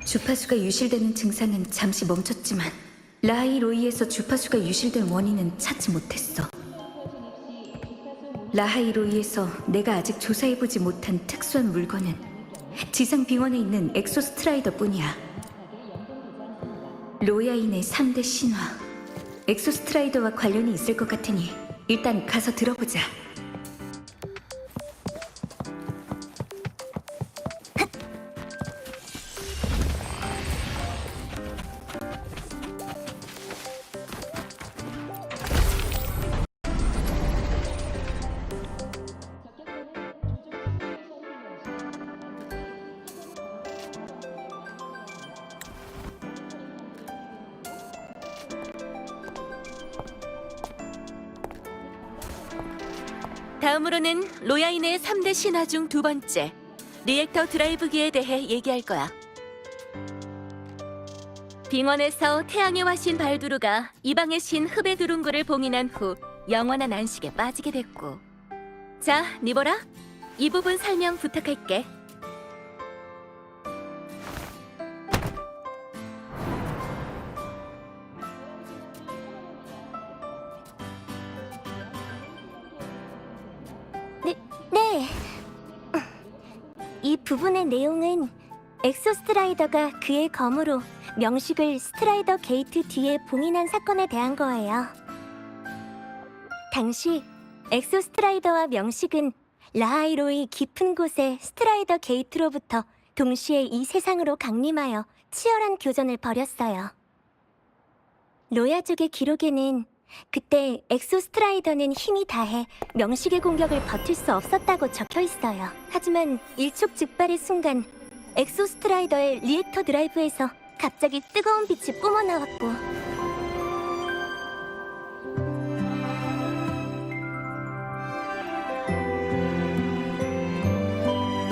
주파수가 유실되는 증상은 잠시 멈췄지만 라하이로이에서 주파수가 유실된 원인은 찾지 못했어. 라하이로이에서 내가 아직 조사해보지 못한 특수한 물건은 지상 빙원에 있는 엑소스트라이더뿐이야. 로야인의 3대 신화, 엑소스트라이더와 관련이 있을 것 같으니 일단 가서 들어보자. 다음으로는 로야인의 3대 신화 중 두 번째, 리액터 드라이브기에 대해 얘기할 거야. 빙원에서 태양의 화신 발두르가 이방의 신 흡에두룬구를 봉인한 후 영원한 안식에 빠지게 됐고. 자, 니보라, 이 부분 설명 부탁할게. 네. 이 부분의 내용은 엑소스트라이더가 그의 검으로 명식을 스트라이더 게이트 뒤에 봉인한 사건에 대한 거예요. 당시 엑소스트라이더와 명식은 라하이로이 깊은 곳의 스트라이더 게이트로부터 동시에 이 세상으로 강림하여 치열한 교전을 벌였어요. 로야족의 기록에는 그때 엑소스트라이더는 힘이 다해 명식의 공격을 버틸 수 없었다고 적혀 있어요. 하지만 일촉즉발의 순간 엑소스트라이더의 리액터 드라이브에서 갑자기 뜨거운 빛이 뿜어나왔고,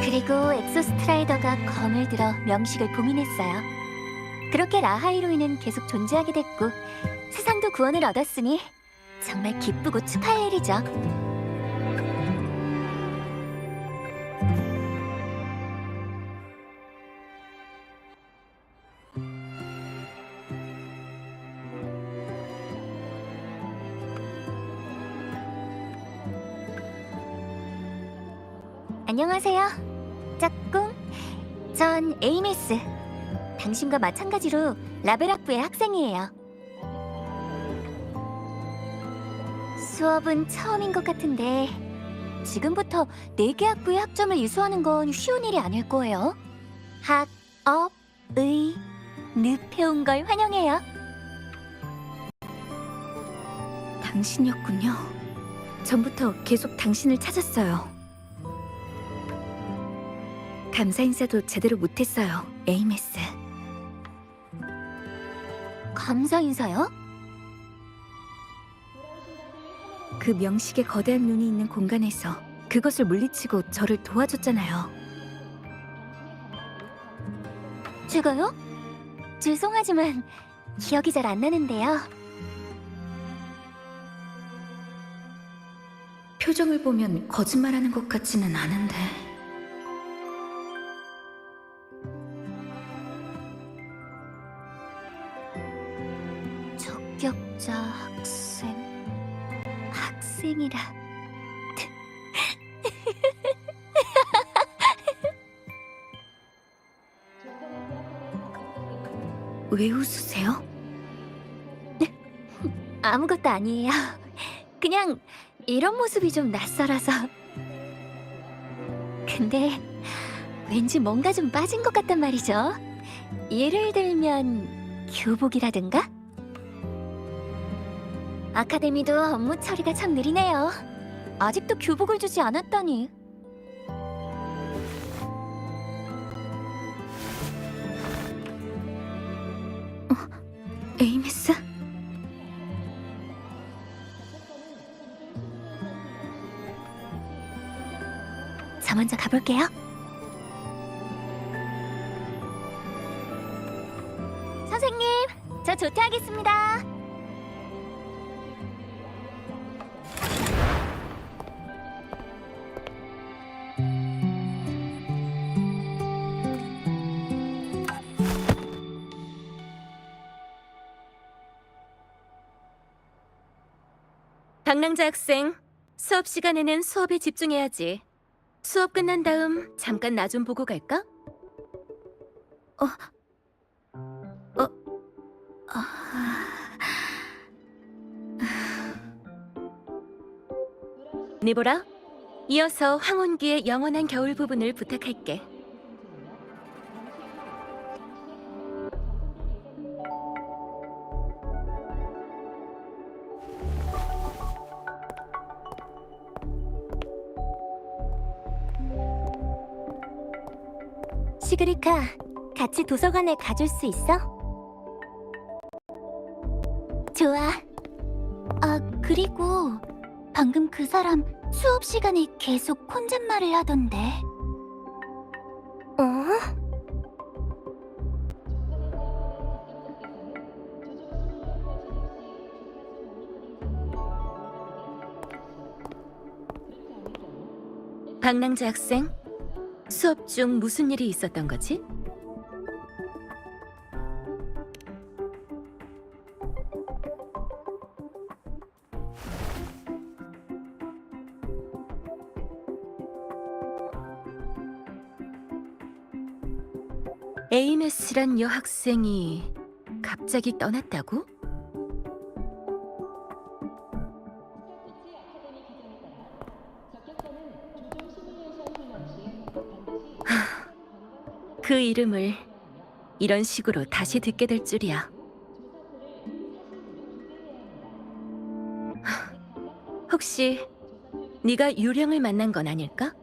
그리고 엑소스트라이더가 검을 들어 명식을 봉인했어요. 그렇게 라하이로이는 계속 존재하게 됐고 세상도 구원을 얻었으니 정말 기쁘고 축하할 일이죠. 안녕하세요, 짝꿍. 전 에이메스. 당신과 마찬가지로 라벨학부의 학생이에요. 수업은 처음인 것 같은데 지금부터 4개 학부의 학점을 이수하는 건 쉬운 일이 아닐 거예요. 학, 업, 의, 늪에 온 걸 환영해요. 당신이었군요. 전부터 계속 당신을 찾았어요. 감사 인사도 제대로 못했어요, 에이메스. 감사 인사요? 그 명식의 거대한 눈이 있는 공간에서 그것을 물리치고 저를 도와줬잖아요. 제가요? 죄송하지만 기억이 잘 안 나는데요. 표정을 보면 거짓말하는 것 같지는 않은데. 적격자 학생이라. 왜 웃으세요? 아무것도 아니에요. 그냥 이런 모습이 좀 낯설어서. 근데 왠지 뭔가 좀 빠진 것 같단 말이죠. 예를 들면 교복이라든가? 아카데미도 업무 처리가 참 느리네요. 아직도 교복을 주지 않았다니. 에이메스? 저 먼저 가볼게요. 선생님! 저 조퇴하겠습니다. 방랑자 학생, 수업 시간에는 수업에 집중해야지. 수업 끝난 다음 잠깐 나 좀 보고 갈까? 니보라, 이어서 황혼기의 영원한 겨울 부분을 부탁할게. 시그리카, 같이 도서관에 가줄 수 있어? 좋아. 아, 그리고 방금 그 사람 수업 시간에 계속 혼잣말을 하던데. 어? 방랑자 학생, 수업 중 무슨 일이 있었던 거지? 에이메스란 여학생이 갑자기 떠났다고? 그 이름을 이런 식으로 다시 듣게 될 줄이야. 혹시 네가 유령을 만난 건 아닐까?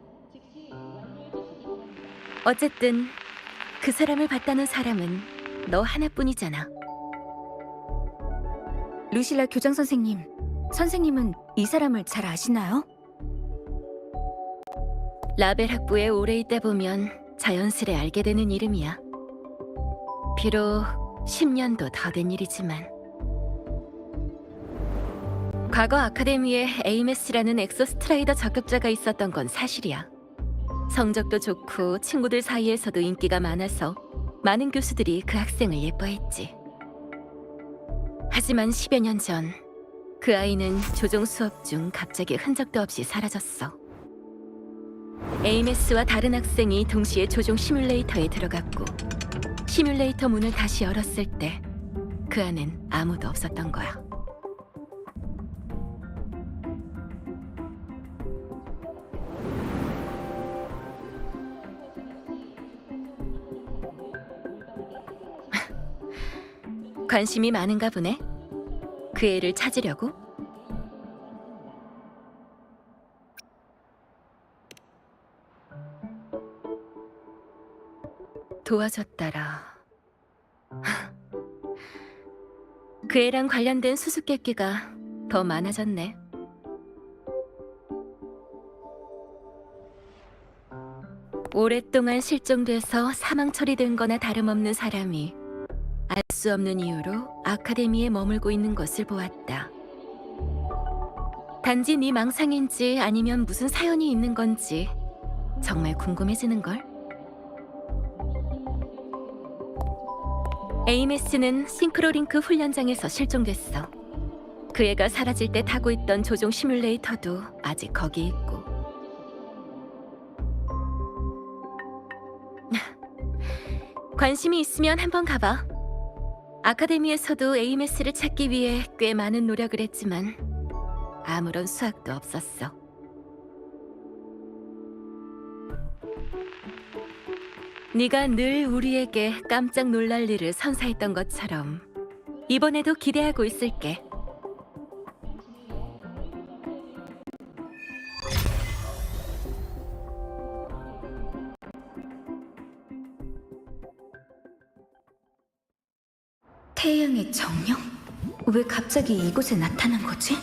어쨌든 그 사람을 봤다는 사람은 너 하나뿐이잖아. 루실라 교장 선생님, 선생님은 이 사람을 잘 아시나요? 라벨 학부에 오래 있다 보면 자연스레 알게 되는 이름이야. 비록 10년도 더 된 일이지만. 과거 아카데미에 에이메스라는 엑소스트라이더 저격자가 있었던 건 사실이야. 성적도 좋고 친구들 사이에서도 인기가 많아서 많은 교수들이 그 학생을 예뻐했지. 하지만 10여 년 전 그 아이는 조종 수업 중 갑자기 흔적도 없이 사라졌어. 에이메스와 다른 학생이 동시에 조종 시뮬레이터에 들어갔고 시뮬레이터 문을 다시 열었을 때 그 안엔 아무도 없었던 거야. 관심이 많은가 보네. 그 애를 찾으려고? 도와줬더라. 그 애랑 관련된 수수께끼가 더 많아졌네. 오랫동안 실종돼서 사망 처리된 거나 다름없는 사람이 알 수 없는 이유로 아카데미에 머물고 있는 것을 보았다. 단지 네 망상인지 아니면 무슨 사연이 있는 건지 정말 궁금해지는걸? 에이메스는 싱크로링크 훈련장에서 실종됐어. 그 애가 사라질 때 타고 있던 조종 시뮬레이터도 아직 거기 있고. 관심이 있으면 한번 가봐. 아카데미에서도 에이메스를 찾기 위해 꽤 많은 노력을 했지만 아무런 수확도 없었어. 네가 늘 우리에게 깜짝 놀랄 일을 선사했던 것처럼 이번에도 기대하고 있을게. 태양의 정령? 왜 갑자기 이곳에 나타난 거지?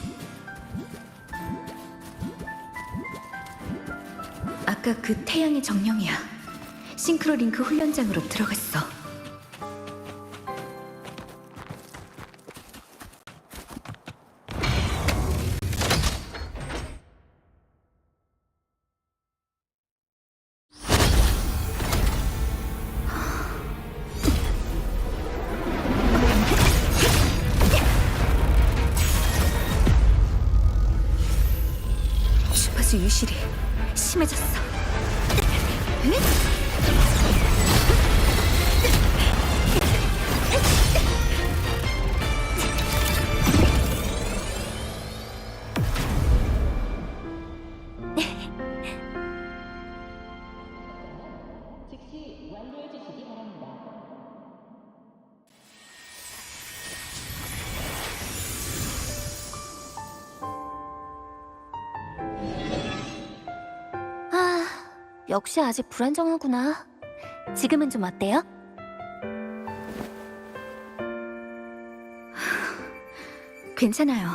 아까 그 태양의 정령이야. 싱크로링크 훈련장으로 들어갔어. 유실이 심해졌어. 아, 역시 아직 불안정하구나. 지금은 좀 어때요? 괜찮아요.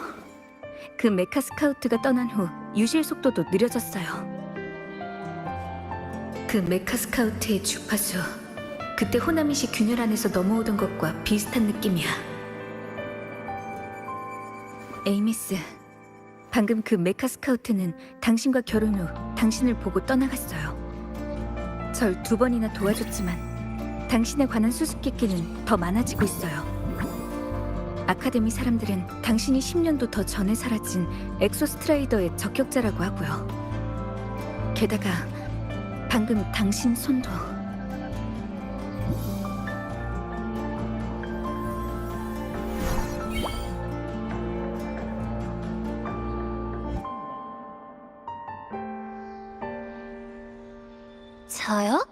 그 메카 스카우트가 떠난 후 유실 속도도 느려졌어요. 그 메카 스카우트의 주파수, 그때 호나미시 균열 안에서 넘어오던 것과 비슷한 느낌이야. 에이미스, 방금 그 메카 스카우트는 당신과 결혼 후 당신을 보고 떠나갔어요. 절 2번이나 도와줬지만 당신에 관한 수수께끼는 더 많아지고 있어요. 아카데미 사람들은 당신이 10년도 더 전에 사라진 엑소스트라이더의 적격자라고 하고요. 게다가 방금 당신 손도 저요?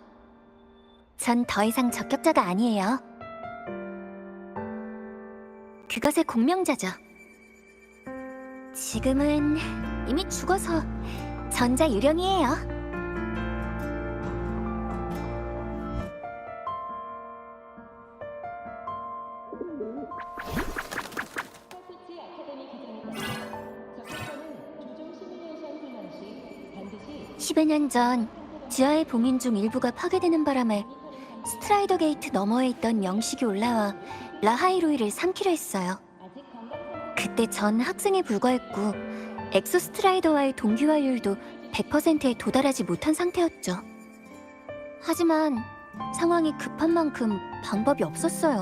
전 더 이상 적격자가 아니에요. 그것의 공명자죠. 지금은 이미 죽어서 전자유령이에요. (10여 년) 전 지하의 봉인 중 일부가 파괴되는 바람에 스트라이더 게이트 너머에 있던 영식이 올라와 라하이로이를 삼키려 했어요. 그때 전 학생에 불과했고 엑소스트라이더와의 동기화율도 100%에 도달하지 못한 상태였죠. 하지만 상황이 급한 만큼 방법이 없었어요.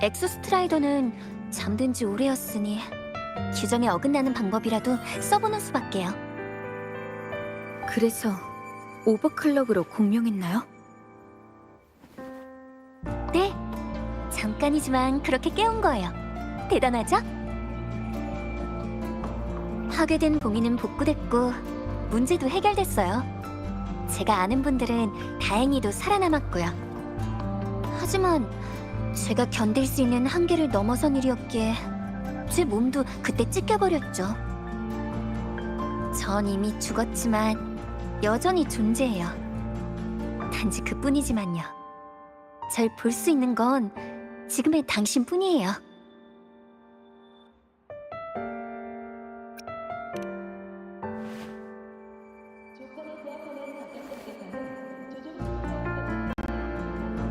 엑소스트라이더는 잠든 지 오래였으니 규정에 어긋나는 방법이라도 써보는 수밖에요. 그래서 오버클럭으로 공명했나요? 네, 잠깐이지만 그렇게 깨운 거예요. 대단하죠? 파괴된 봉인은 복구됐고 문제도 해결됐어요. 제가 아는 분들은 다행히도 살아남았고요. 하지만 제가 견딜 수 있는 한계를 넘어선 일이었기에 제 몸도 그때 찢겨버렸죠. 전 이미 죽었지만 여전히 존재해요. 단지 그뿐이지만요. 절 볼 수 있는 건 지금의 당신뿐이에요.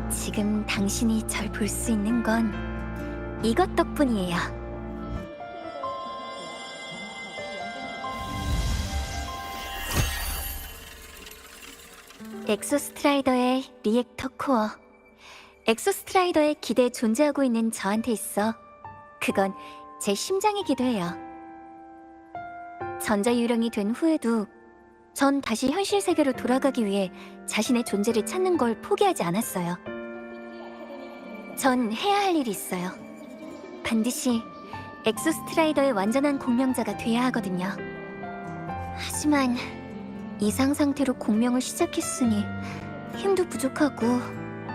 지금 당신이 절 볼 수 있는 건 이것 덕분이에요. 엑소스트라이더의 리액터 코어. 엑소스트라이더의 기대에 존재하고 있는 저한테 있어 그건 제 심장이기도 해요. 전자유령이 된 후에도 전 다시 현실 세계로 돌아가기 위해 자신의 존재를 찾는 걸 포기하지 않았어요. 전 해야 할 일이 있어요. 반드시 엑소스트라이더의 완전한 공명자가 돼야 하거든요. 하지만 이상 상태로 공명을 시작했으니 힘도 부족하고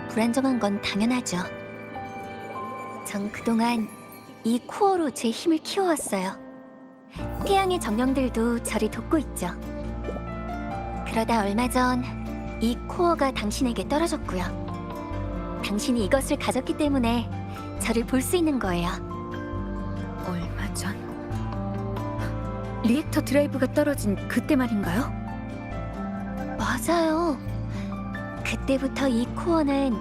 불안정한 건 당연하죠. 전 그동안 이 코어로 제 힘을 키워왔어요. 태양의 정령들도 저를 돕고 있죠. 그러다 얼마 전 이 코어가 당신에게 떨어졌고요. 당신이 이것을 가졌기 때문에 저를 볼 수 있는 거예요. 얼마 전 리액터 드라이브가 떨어진 그때 말인가요? 맞아요. 그때부터 이 코어는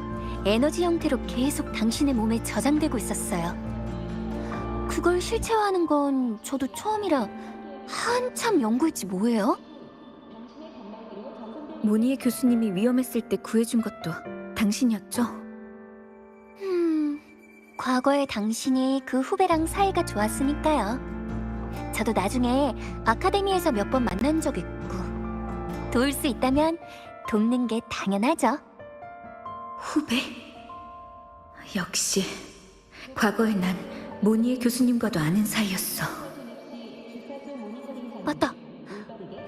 에너지 형태로 계속 당신의 몸에 저장되고 있었어요. 그걸 실체화하는 건 저도 처음이라 한참 연구했지 뭐예요? 모니에 교수님이 위험했을 때 구해준 것도 당신이었죠? 과거의 당신이 그 후배랑 사이가 좋았으니까요. 저도 나중에 아카데미에서 몇 번 만난 적 있고 도울 수 있다면 돕는 게 당연하죠. 후배? 역시 과거에 난 모니에 교수님과도 아는 사이였어. 맞다.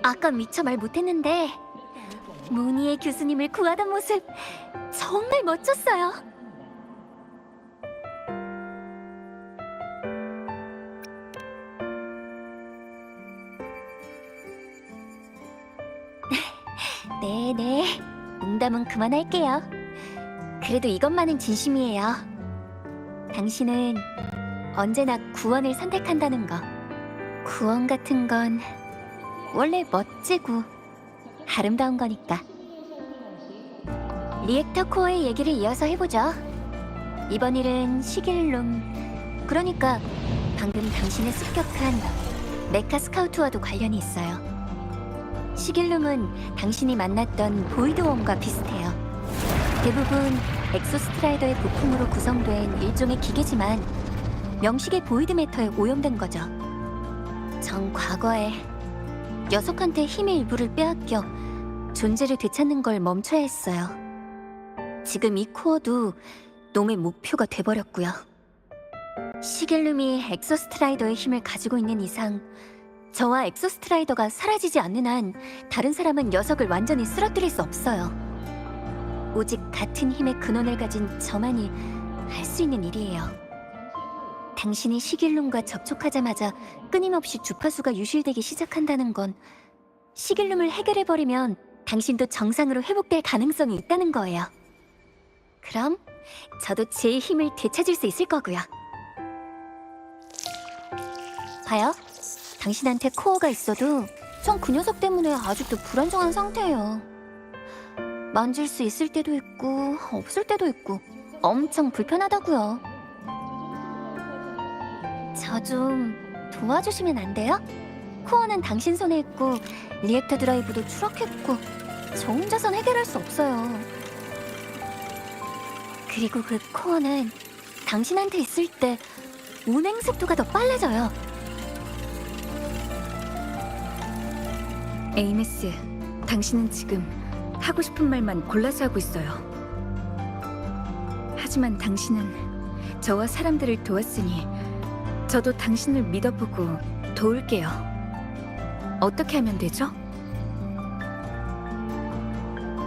아까 미처 말 못했는데 모니의 교수님을 구하던 모습 정말 멋졌어요. 네네, 농담은 그만할게요. 그래도 이것만은 진심이에요. 당신은 언제나 구원을 선택한다는 거. 구원 같은 건 원래 멋지고 아름다운 거니까. 리액터 코어의 얘기를 이어서 해보죠. 이번 일은 시길룸, 그러니까 방금 당신의 습격한 메카 스카우트와도 관련이 있어요. 시길룸은 당신이 만났던 보이드웜과 비슷해요. 대부분 엑소스트라이더의 부품으로 구성된 일종의 기계지만 명식의 보이드 매터에 오염된 거죠. 전 과거에 녀석한테 힘의 일부를 빼앗겨 존재를 되찾는 걸 멈춰야 했어요. 지금 이 코어도 놈의 목표가 돼버렸고요. 시길룸이 엑소스트라이더의 힘을 가지고 있는 이상 저와 엑소스트라이더가 사라지지 않는 한 다른 사람은 녀석을 완전히 쓰러뜨릴 수 없어요. 오직 같은 힘의 근원을 가진 저만이 할 수 있는 일이에요. 당신이 시길룸과 접촉하자마자 끊임없이 주파수가 유실되기 시작한다는 건 시길룸을 해결해버리면 당신도 정상으로 회복될 가능성이 있다는 거예요. 그럼 저도 제 힘을 되찾을 수 있을 거고요. 봐요. 당신한테 코어가 있어도 전 그 녀석 때문에 아직도 불안정한 상태예요. 만질 수 있을 때도 있고 없을 때도 있고 엄청 불편하다고요. 저 좀 도와주시면 안 돼요? 코어는 당신 손에 있고 리액터 드라이브도 추락했고 저 혼자선 해결할 수 없어요. 그리고 그 코어는 당신한테 있을 때 운행 속도가 더 빨라져요. 에이메스, 당신은 지금 하고 싶은 말만 골라서 하고 있어요. 하지만 당신은 저와 사람들을 도왔으니 저도 당신을 믿어보고 도울게요. 어떻게 하면 되죠?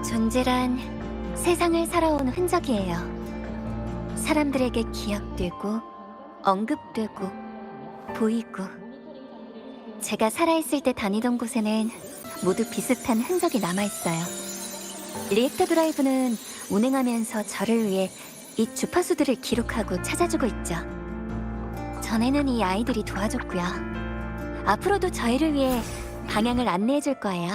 존재란 세상을 살아온 흔적이에요. 사람들에게 기억되고 언급되고 보이고. 제가 살아있을 때 다니던 곳에는 모두 비슷한 흔적이 남아있어요. 리액터 드라이브는 운행하면서 저를 위해 이 주파수들을 기록하고 찾아주고 있죠. 전에는 이 아이들이 도와줬고요. 앞으로도 저희를 위해 방향을 안내해줄 거예요.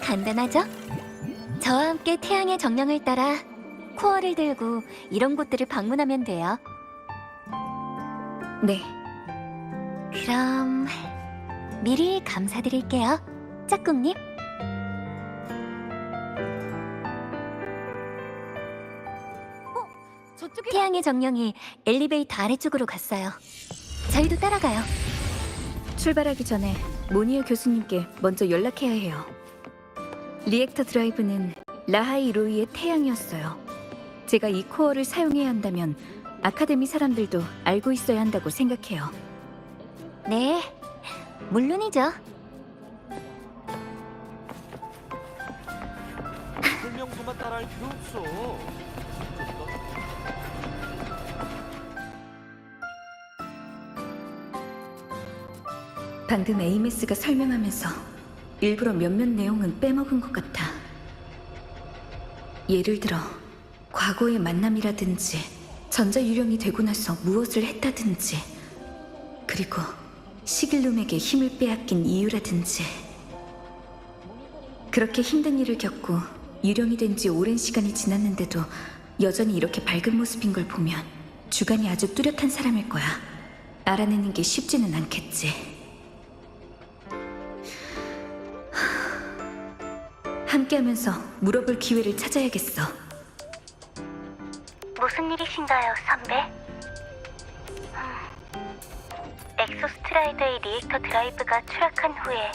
간단하죠? 저와 함께 태양의 정령을 따라 코어를 들고 이런 곳들을 방문하면 돼요. 네, 그럼 미리 감사드릴게요, 짝꿍님. 태양의 정령이 엘리베이터 아래쪽으로 갔어요. 저희도 따라가요. 출발하기 전에 모니어 교수님께 먼저 연락해야 해요. 리액터 드라이브는 라하이 로이의 태양이었어요. 제가 이 코어를 사용해야 한다면 아카데미 사람들도 알고 있어야 한다고 생각해요. 네, 물론이죠. 설명서만 따라할 필요 없어. 방금 에이메스가 설명하면서 일부러 몇몇 내용은 빼먹은 것 같아. 예를 들어 과거의 만남이라든지 전자유령이 되고 나서 무엇을 했다든지, 그리고 시길룸에게 힘을 빼앗긴 이유라든지. 그렇게 힘든 일을 겪고 유령이 된 지 오랜 시간이 지났는데도 여전히 이렇게 밝은 모습인 걸 보면 주관이 아주 뚜렷한 사람일 거야. 알아내는 게 쉽지는 않겠지. 함께하면서 물어볼 기회를 찾아야겠어. 무슨 일이신가요, 선배? 엑소스트라이더의 리액터 드라이브가 추락한 후에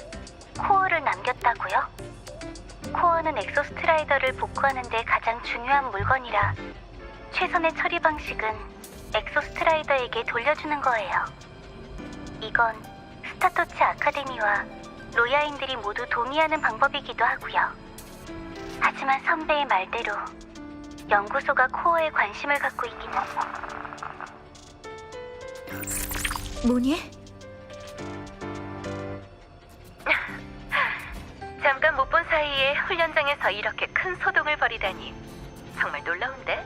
코어를 남겼다고요? 코어는 엑소스트라이더를 복구하는 데 가장 중요한 물건이라 최선의 처리 방식은 엑소스트라이더에게 돌려주는 거예요. 이건 스타터치 아카데미와 로야인들이 모두 동의하는 방법이기도 하고요. 하지만 선배의 말대로 연구소가 코어에 관심을 갖고 있기는 뭐니? 잠깐 못 본 사이에 훈련장에서 이렇게 큰 소동을 벌이다니 정말 놀라운데?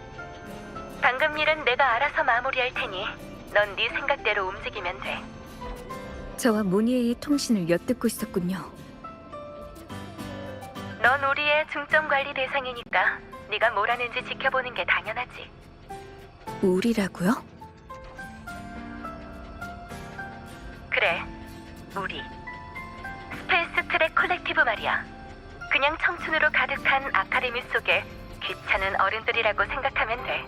방금 일은 내가 알아서 마무리할 테니 넌 네 생각대로 움직이면 돼. 저와 모니에의 통신을 엿듣고 있었군요. 넌 우리의 중점 관리 대상이니까 네가 뭘 하는지 지켜보는 게 당연하지. 우리라고요? 그래, 우리. 스페이스 트랙 콜렉티브 말이야. 그냥 청춘으로 가득한 아카데미 속에 귀찮은 어른들이라고 생각하면 돼.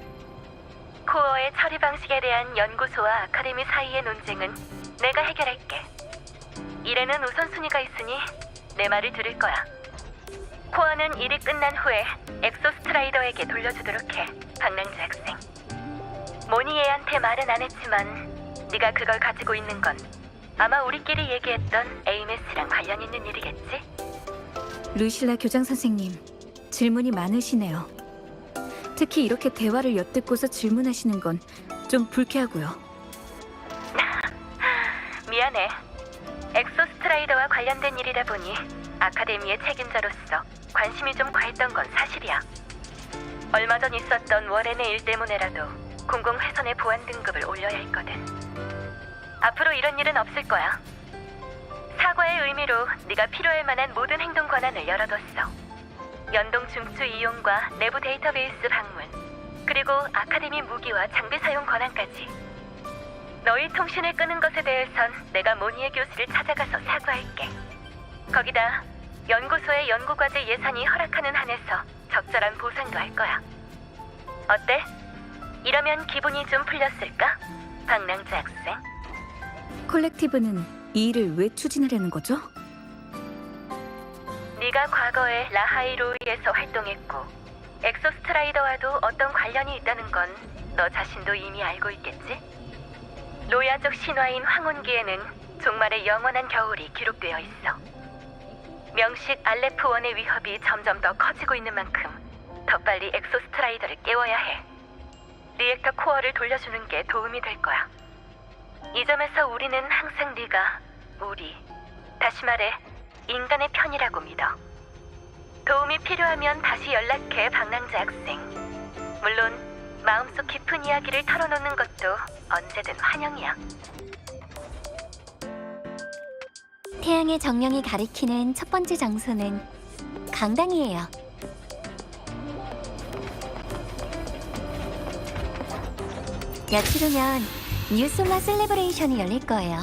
코어의 처리 방식에 대한 연구소와 아카데미 사이의 논쟁은 내가 해결할게. 일에는 우선순위가 있으니 내 말을 들을 거야. 코어는 일이 끝난 후에 엑소스트라이더에게 돌려주도록 해, 박랑주 학생. 모니에한테 말은 안 했지만 네가 그걸 가지고 있는 건 아마 우리끼리 얘기했던 에이메스랑 관련 있는 일이겠지? 루실라 교장 선생님, 질문이 많으시네요. 특히 이렇게 대화를 엿듣고서 질문하시는 건 좀 불쾌하고요. 미안해. 엑소스트라이더와 관련된 일이다 보니 아카데미의 책임자로서 관심이 좀 과했던 건 사실이야. 얼마 전 있었던 워렌의 일 때문에라도 공공훼손의 보안 등급을 올려야 했거든. 앞으로 이런 일은 없을 거야. 사과의 의미로 네가 필요할 만한 모든 행동 권한을 열어뒀어. 연동 중추 이용과 내부 데이터베이스 방문, 그리고 아카데미 무기와 장비 사용 권한까지. 너희 통신을 끄는 것에 대해선 내가 모니에 교수를 찾아가서 사과할게. 거기다 연구소의 연구과제 예산이 허락하는 한에서 적절한 보상도 할 거야. 어때? 이러면 기분이 좀 풀렸을까? 박랑주 학생. 콜렉티브는 이 일을 왜 추진하려는 거죠? 네가 과거에 라하이로이에서 활동했고 엑소스트라이더와도 어떤 관련이 있다는 건 너 자신도 이미 알고 있겠지? 로야족 신화인 황혼기에는 종말의 영원한 겨울이 기록되어 있어. 명식 알레프1의 위협이 점점 더 커지고 있는 만큼 더 빨리 엑소스트라이더를 깨워야 해. 리액터 코어를 돌려주는 게 도움이 될 거야. 이 점에서 우리는 항상 네가 우리, 다시 말해 인간의 편이라고 믿어. 도움이 필요하면 다시 연락해, 박랑주 학생. 물론 마음속 깊은 이야기를 털어놓는 것도 언제든 환영이야. 태양의 정령이 가리키는 첫 번째 장소는 강당이에요. 며칠 후면 뉴솔라 셀레브레이션이 열릴 거예요.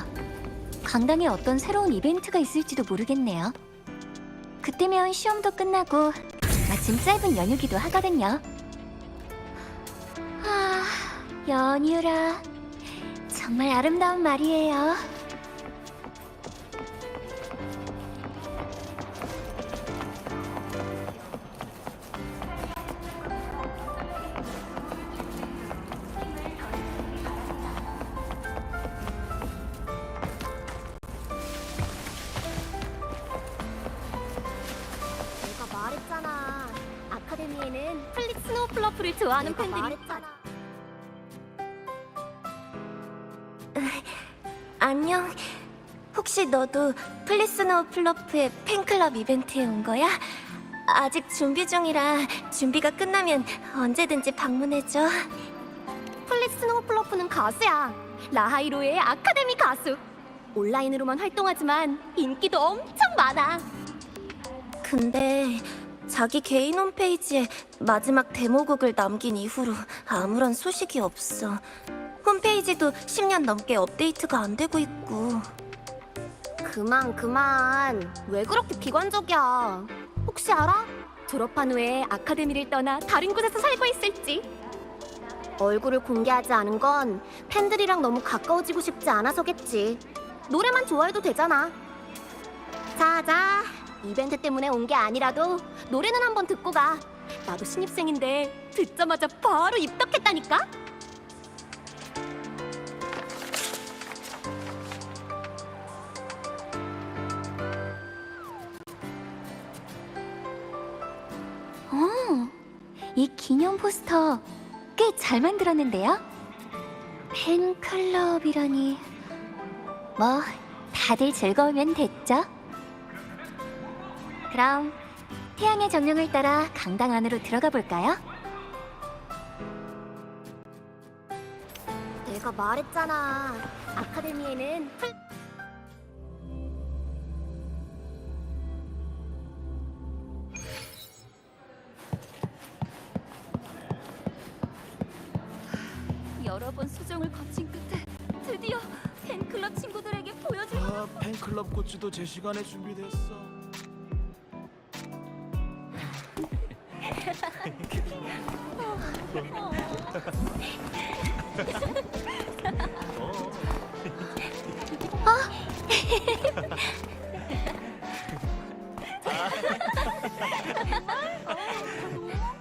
강당에 어떤 새로운 이벤트가 있을지도 모르겠네요. 그때면 시험도 끝나고 마침 짧은 연휴기도 하거든요. 연휴라. 정말 아름다운 말이에요. 내가 말했잖아. 아카데미에는 플릭 스노우 플러프를 좋아하는 팬들이 있잖아. 안녕. 혹시 너도 플리스노우 플러프의 팬클럽 이벤트에 온 거야? 아직 준비 중이라 준비가 끝나면 언제든지 방문해줘. 플릭 스노우 플러프는 가수야. 라하이로의 아카데미 가수. 온라인으로만 활동하지만 인기도 엄청 많아. 근데 자기 개인 홈페이지에 마지막 데모곡을 남긴 이후로 아무런 소식이 없어. 홈페이지도 10년 넘게 업데이트가 안 되고 있고. 그만. 왜 그렇게 비관적이야? 혹시 알아? 졸업한 후에 아카데미를 떠나 다른 곳에서 살고 있을지. 얼굴을 공개하지 않은 건 팬들이랑 너무 가까워지고 싶지 않아서겠지. 노래만 좋아해도 되잖아. 자. 이벤트 때문에 온 게 아니라도 노래는 한번 듣고 가. 나도 신입생인데 듣자마자 바로 입덕했다니까? 이 기념 포스터 꽤 잘 만들었는데요? 팬클럽이라니. 뭐, 다들 즐거우면 됐죠? 그럼 태양의 정령을 따라 강당 안으로 들어가 볼까요? 내가 말했잖아. 아카데미에는 여러 번 수정을 거친 끝에 드디어 팬클럽 친구들에게 보여줄 팬클럽 굿즈도 제 시간에 준비됐어.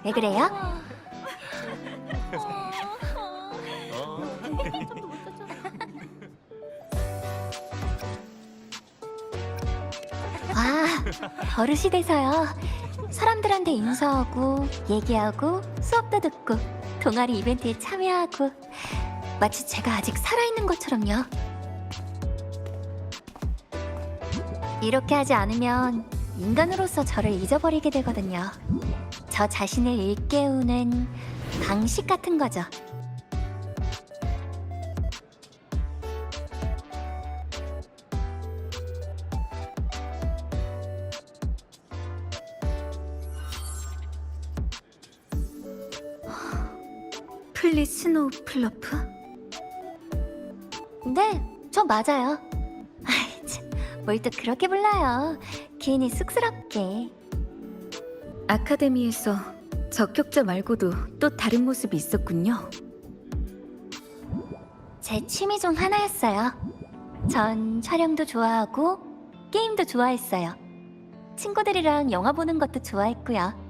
왜 그래요? 와, 버릇이 돼서요. 사람들한테 인사하고 얘기하고 수업도 듣고 동아리 이벤트에 참여하고 마치 제가 아직 살아있는 것처럼요. 이렇게 하지 않으면 인간으로서 저를 잊어버리게 되거든요. 저 자신을 일깨우는 방식 같은 거죠. 플리 스노우 플러프? 네, 저 맞아요. 뭘 또 그렇게 불러요. 괜히 쑥스럽게. 아카데미에서 적격자 말고도 또 다른 모습이 있었군요. 제 취미 중 하나였어요. 전 촬영도 좋아하고 게임도 좋아했어요. 친구들이랑 영화 보는 것도 좋아했고요.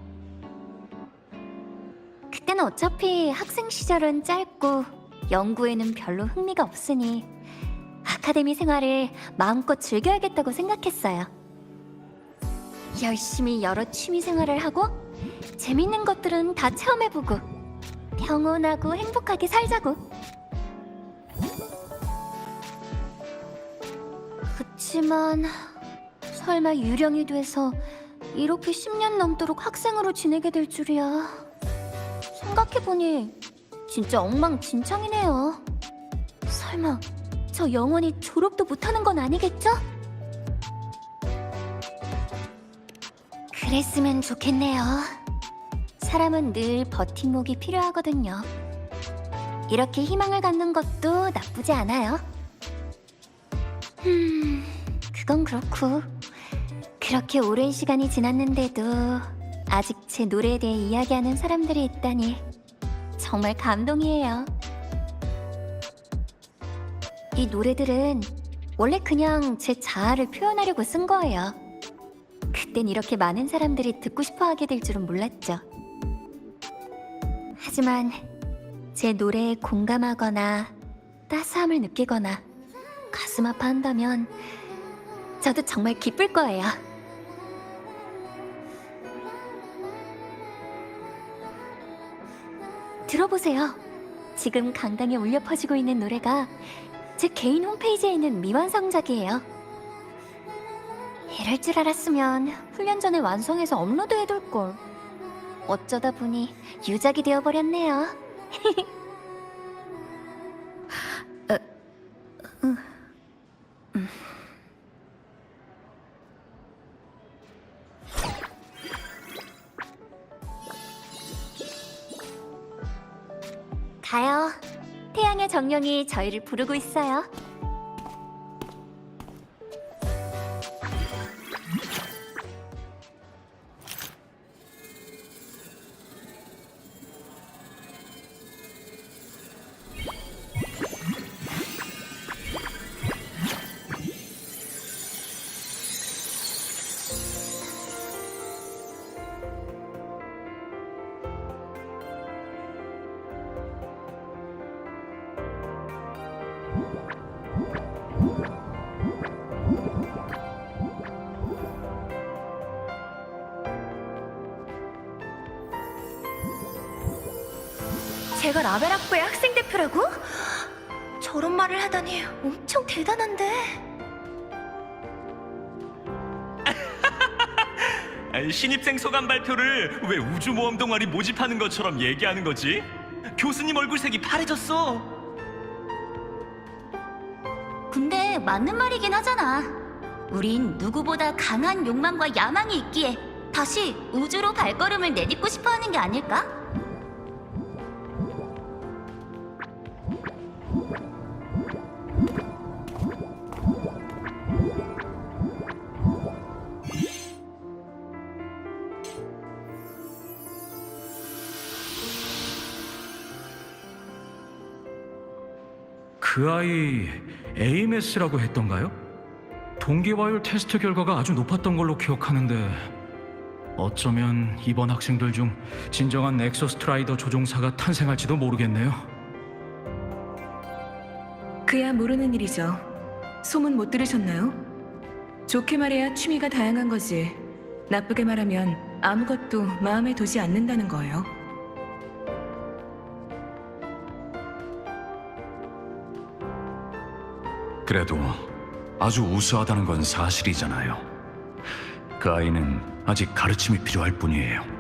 그때는 어차피 학생 시절은 짧고 연구에는 별로 흥미가 없으니 아카데미 생활을 마음껏 즐겨야겠다고 생각했어요. 열심히 여러 취미 생활을 하고 재밌는 것들은 다 체험해보고 평온하고 행복하게 살자고. 그치만 설마 유령이 돼서 이렇게 10년 넘도록 학생으로 지내게 될 줄이야. 생각해보니 진짜 엉망진창이네요. 설마 저 영원히 졸업도 못하는 건 아니겠죠? 그랬으면 좋겠네요. 사람은 늘 버팀목이 필요하거든요. 이렇게 희망을 갖는 것도 나쁘지 않아요. 그건 그렇고 그렇게 오랜 시간이 지났는데도 아직 제 노래에 대해 이야기하는 사람들이 있다니 정말 감동이에요. 이 노래들은 원래 그냥 제 자아를 표현하려고 쓴 거예요. 그땐 이렇게 많은 사람들이 듣고 싶어 하게 될 줄은 몰랐죠. 하지만 제 노래에 공감하거나 따스함을 느끼거나 가슴 아파한다면 저도 정말 기쁠 거예요. 들어보세요. 지금 강당에 울려 퍼지고 있는 노래가 제 개인 홈페이지에 있는 미완성작이에요. 이럴 줄 알았으면 훈련 전에 완성해서 업로드해둘걸. 어쩌다 보니 유작이 되어버렸네요. 가요. 태양의 정령이 저희를 부르고 있어요. 제가 라벨학부의 학생 대표라고? 저런 말을 하다니 엄청 대단한데. 신입생 소감 발표를 왜 우주모험 동아리 모집하는 것처럼 얘기하는 거지? 교수님 얼굴색이 파래졌어. 근데 맞는 말이긴 하잖아. 우린 누구보다 강한 욕망과 야망이 있기에 다시 우주로 발걸음을 내딛고 싶어 하는 게 아닐까? 그 아이 AMS라고 했던가요? 동기화율 테스트 결과가 아주 높았던 걸로 기억하는데 어쩌면 이번 학생들 중 진정한 엑소스트라이더 조종사가 탄생할지도 모르겠네요. 그야 모르는 일이죠. 소문 못 들으셨나요? 좋게 말해야 취미가 다양한 거지. 나쁘게 말하면 아무것도 마음에 두지 않는다는 거예요. 그래도 아주 우수하다는 건 사실이잖아요. 그 아이는 아직 가르침이 필요할 뿐이에요.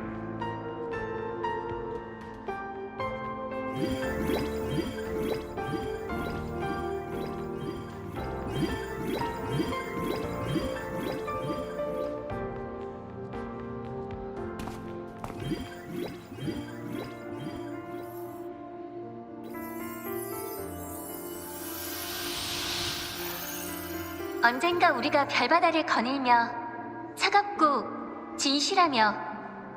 언젠가 우리가 별바다를 거닐며 차갑고 진실하며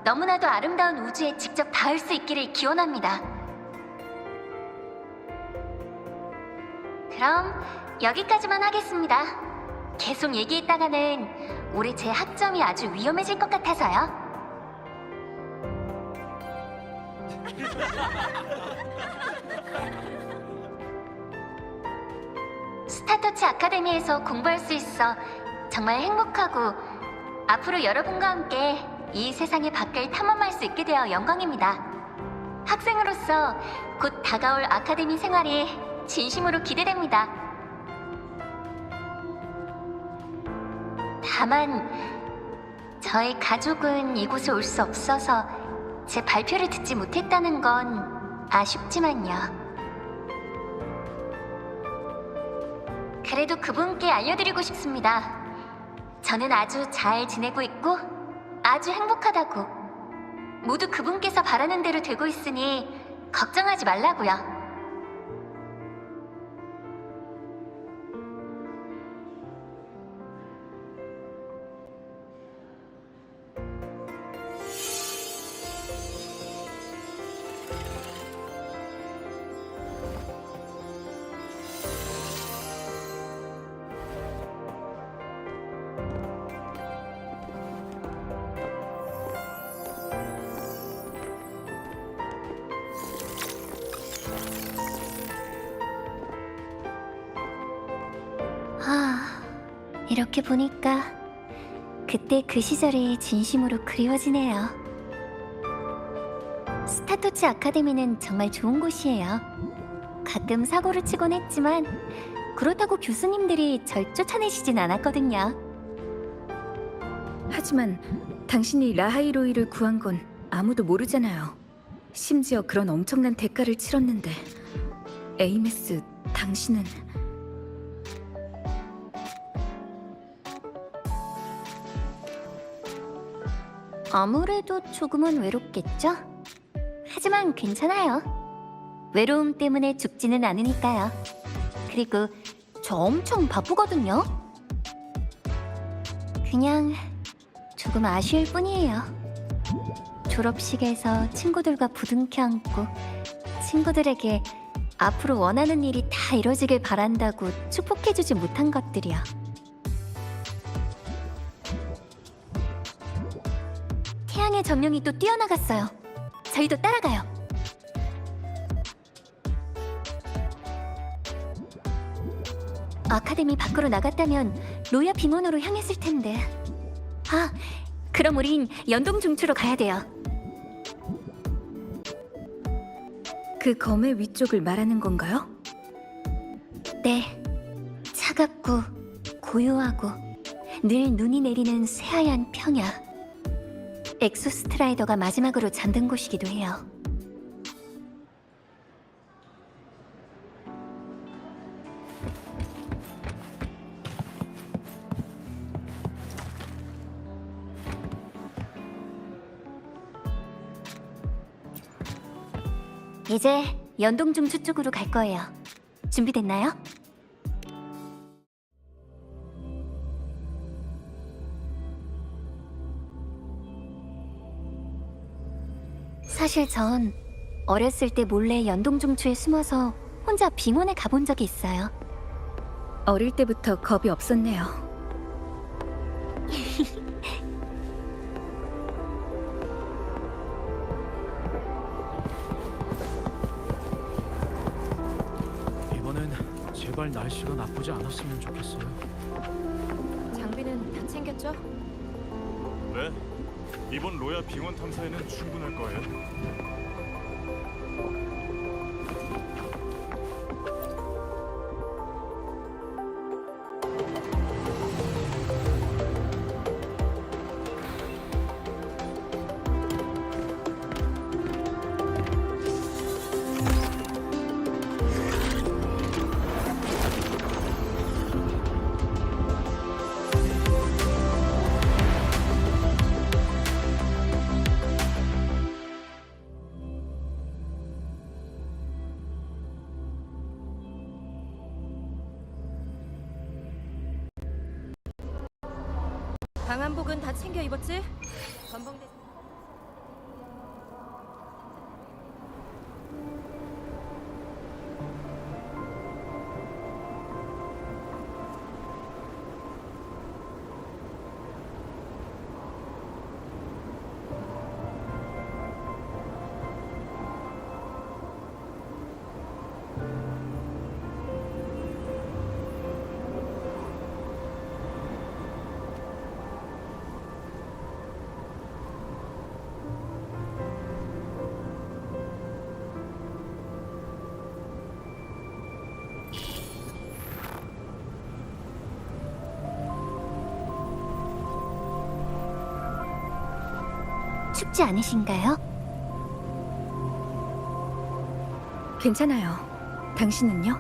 너무나도 아름다운 우주에 직접 닿을 수 있기를 기원합니다. 그럼 여기까지만 하겠습니다. 계속 얘기했다가는 올해 제 학점이 아주 위험해질 것 같아서요. 스타터치 아카데미에서 공부할 수 있어 정말 행복하고 앞으로 여러분과 함께 이 세상의 밖을 탐험할 수 있게 되어 영광입니다. 학생으로서 곧 다가올 아카데미 생활이 진심으로 기대됩니다. 다만 저희 가족은 이곳에 올 수 없어서 제 발표를 듣지 못했다는 건 아쉽지만요. 그래도 그분께 알려드리고 싶습니다. 저는 아주 잘 지내고 있고 아주 행복하다고. 모두 그분께서 바라는 대로 되고 있으니 걱정하지 말라고요. 이렇게 보니까 그때 그 시절이 진심으로 그리워지네요. 스타터치 아카데미는 정말 좋은 곳이에요. 가끔 사고를 치곤 했지만 그렇다고 교수님들이 절 쫓아내시진 않았거든요. 하지만 당신이 라하이로이를 구한 건 아무도 모르잖아요. 심지어 그런 엄청난 대가를 치렀는데. 에이메스, 당신은... 아무래도 조금은 외롭겠죠? 하지만 괜찮아요. 외로움 때문에 죽지는 않으니까요. 그리고 저 엄청 바쁘거든요. 그냥 조금 아쉬울 뿐이에요. 졸업식에서 친구들과 부둥켜 안고 친구들에게 앞으로 원하는 일이 다 이뤄지길 바란다고 축복해주지 못한 것들이요. 태양의 정령이 또 뛰어나갔어요. 저희도 따라가요. 아카데미 밖으로 나갔다면 로야 빙원으로 향했을 텐데. 아, 그럼 우린 연동 중추로 가야 돼요. 그 검의 위쪽을 말하는 건가요? 네, 차갑고 고요하고 늘 눈이 내리는 새하얀 평야. 엑소스트라이더가 마지막으로 잠든 곳이기도 해요. 이제 연동 중추 쪽으로 갈 거예요. 준비됐나요? 사실 전 어렸을 때 몰래 연동 중추에 숨어서 혼자 빙원에 가본 적이 있어요. 어릴 때부터 겁이 없었네요. 이번엔 제발 날씨가 나쁘지 않았으면 좋겠어요. 장비는 다 챙겼죠? 네, 이번 로야 빙원 탐사에는 충분할 거예요. 방한복은 다 챙겨 입었지? 건봉대... 춥지 않으신가요? 괜찮아요. 당신은요?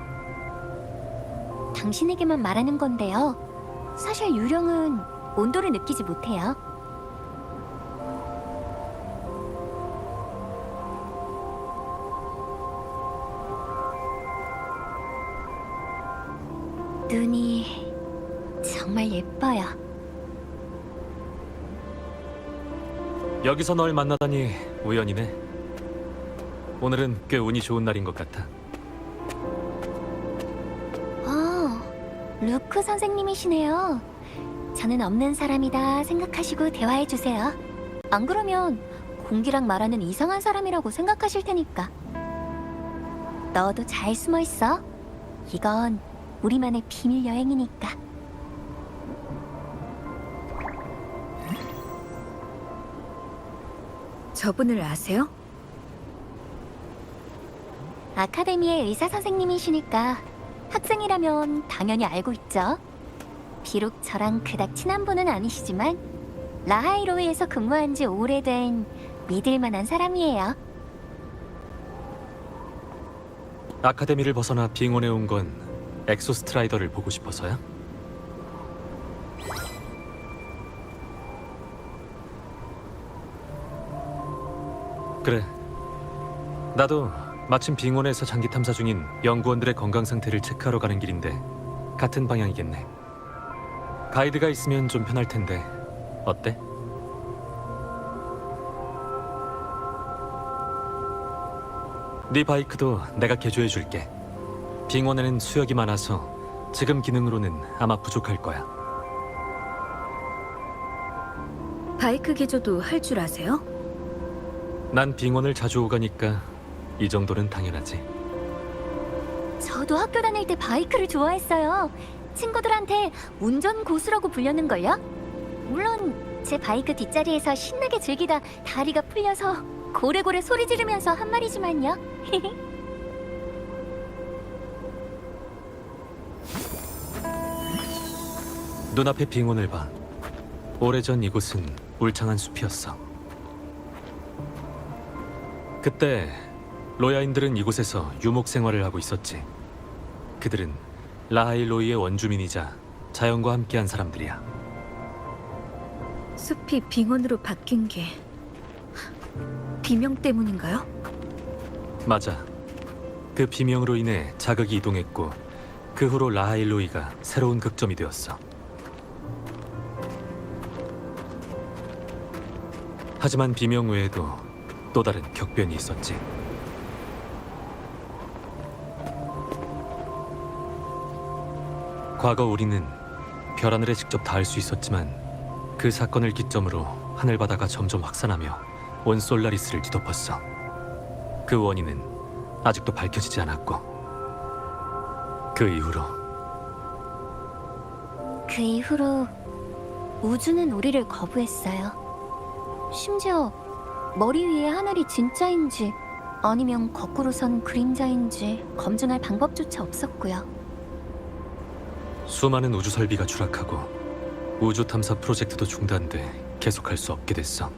당신에게만 말하는 건데요. 사실 유령은 온도를 느끼지 못해요. 눈이 정말 예뻐요. 여기서 널 만나다니 우연이네. 오늘은 꽤 운이 좋은 날인 것 같아. 루크 선생님이시네요. 저는 없는 사람이다 생각하시고 대화해주세요. 안 그러면 공기랑 말하는 이상한 사람이라고 생각하실 테니까. 너도 잘 숨어있어. 이건 우리만의 비밀 여행이니까. 저분을 아세요? 아카데미의 의사 선생님이시니까 학생이라면 당연히 알고 있죠. 비록 저랑 그닥 친한 분은 아니시지만 라하이로이에서 근무한 지 오래된 믿을 만한 사람이에요. 아카데미를 벗어나 빙원에 온 건 엑소스트라이더를 보고 싶어서야? 그래. 나도 마침 빙원에서 장기 탐사 중인 연구원들의 건강 상태를 체크하러 가는 길인데 같은 방향이겠네. 가이드가 있으면 좀 편할 텐데 어때? 네 바이크도 내가 개조해 줄게. 빙원에는 수역이 많아서 지금 기능으로는 아마 부족할 거야. 바이크 개조도 할 줄 아세요? 난 빙원을 자주 오가니까 이 정도는 당연하지. 저도 학교 다닐 때 바이크를 좋아했어요. 친구들한테 운전 고수라고 불렸는걸요? 물론 제 바이크 뒷자리에서 신나게 즐기다 다리가 풀려서 고래고래 소리 지르면서 한 말이지만요. 눈앞에 빙원을 봐. 오래전 이곳은 울창한 숲이었어. 그때 로야인들은 이곳에서 유목 생활을 하고 있었지. 그들은 라하일로이의 원주민이자 자연과 함께한 사람들이야. 숲이 빙원으로 바뀐 게 비명 때문인가요? 맞아. 그 비명으로 인해 자극이 이동했고 그 후로 라하일로이가 새로운 극점이 되었어. 하지만 비명 외에도 또 다른 격변이 있었지. 과거 우리는 별하늘에 직접 닿을 수 있었지만 그 사건을 기점으로 하늘바다가 점점 확산하며 온 솔라리스를 뒤덮었어. 그 원인은 아직도 밝혀지지 않았고 그 이후로 우주는 우리를 거부했어요. 심지어 머리 위에 하늘이 진짜인지 아니면 거꾸로 선 그림자인지 검증할 방법조차 없었고요. 수많은 우주 설비가 추락하고 우주 탐사 프로젝트도 중단돼 계속할 수 없게 됐어.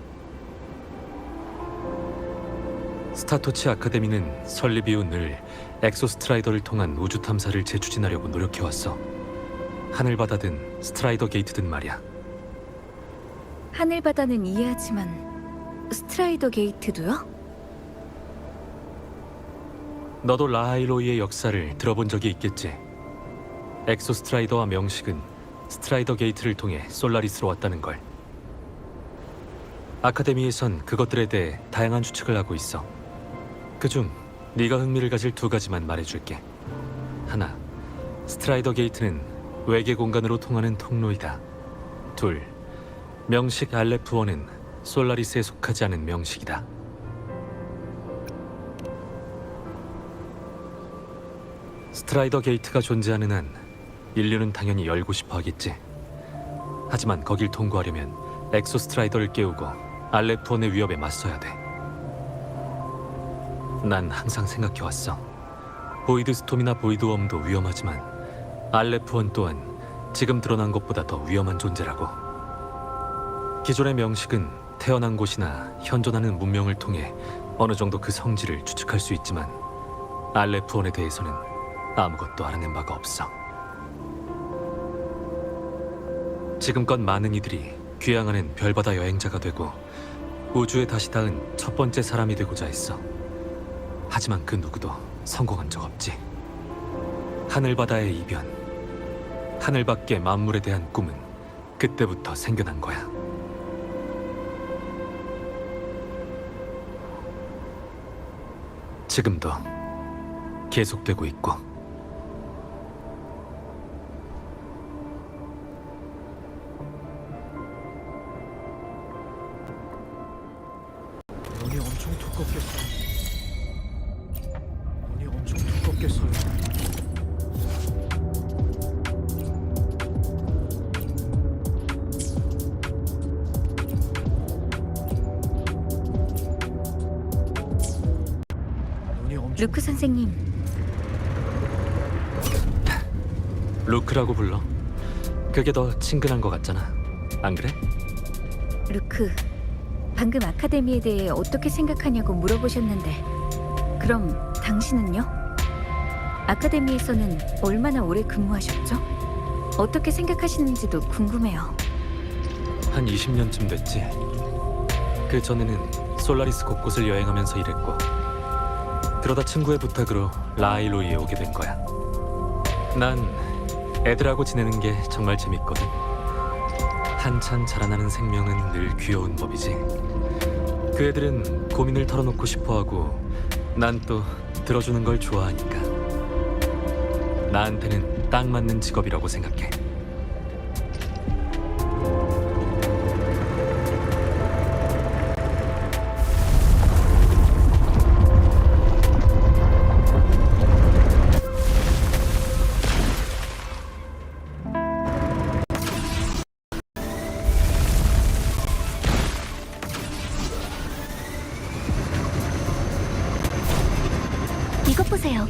스타토치 아카데미는 설립 이후 늘 엑소스트라이더를 통한 우주 탐사를 재추진하려고 노력해왔어. 하늘바다든 스트라이더 게이트든 말이야. 하늘바다는 이해하지만 스트라이더 게이트도요? 너도 라하일로이의 역사를 들어본 적이 있겠지. 엑소스트라이더와 명식은 스트라이더 게이트를 통해 솔라리스로 왔다는 걸. 아카데미에선 그것들에 대해 다양한 추측을 하고 있어. 그중 네가 흥미를 가질 두 가지만 말해줄게. 하나, 스트라이더 게이트는 외계 공간으로 통하는 통로이다. 둘, 명식 알레프1은 솔라리스에 속하지 않은 명식이다. 스트라이더 게이트가 존재하는 한 인류는 당연히 열고 싶어 하겠지. 하지만 거길 통과하려면 엑소스트라이더를 깨우고 알레프1의 위협에 맞서야 돼. 난 항상 생각해왔어. 보이드 스톰이나 보이드 웜도 위험하지만 알레프1 또한 지금 드러난 것보다 더 위험한 존재라고. 기존의 명식은 태어난 곳이나 현존하는 문명을 통해 어느 정도 그 성질을 추측할 수 있지만 알레프1에 대해서는 아무것도 알아낸 바가 없어. 지금껏 많은 이들이 귀향하는 별바다 여행자가 되고 우주에 다시 닿은 첫 번째 사람이 되고자 했어. 하지만 그 누구도 성공한 적 없지. 하늘바다의 이변, 하늘 밖의 만물에 대한 꿈은 그때부터 생겨난 거야. 지금도 계속되고 있고. 눈이 엄청 두껍겠어요. 눈이 엄청 두껍겠어요. 눈이 엄청 루크 선생님, 루크라고 불러. 그게 더 친근한 것 같잖아. 안 그래? 루크, 방금 아카데미에 대해 어떻게 생각하냐고 물어보셨는데 그럼 당신은요? 아카데미에서는 얼마나 오래 근무하셨죠? 어떻게 생각하시는지도 궁금해요. 한 20년쯤 됐지. 그 전에는 솔라리스 곳곳을 여행하면서 일했고 그러다 친구의 부탁으로 라이로이에 오게 된 거야. 난 애들하고 지내는 게 정말 재밌거든. 한참 자라나는 생명은 늘 귀여운 법이지. 그 애들은 고민을 털어놓고 싶어하고 난 또 들어주는 걸 좋아하니까. 나한테는 딱 맞는 직업이라고 생각해. 이것 보세요.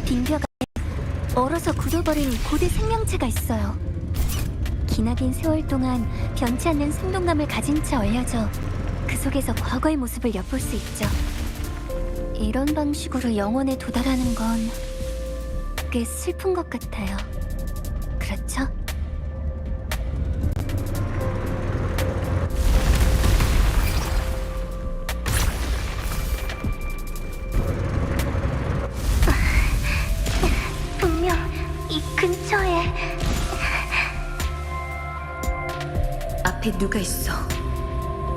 빙벽 안에 얼어서 굳어버린 고대 생명체가 있어요. 기나긴 세월 동안 변치 않는 생동감을 가진 채 얼려져 그 속에서 과거의 모습을 엿볼 수 있죠. 이런 방식으로 영혼에 도달하는 건 꽤 슬픈 것 같아요. 그렇죠? 분명 이 근처에 앞에 누가 있어.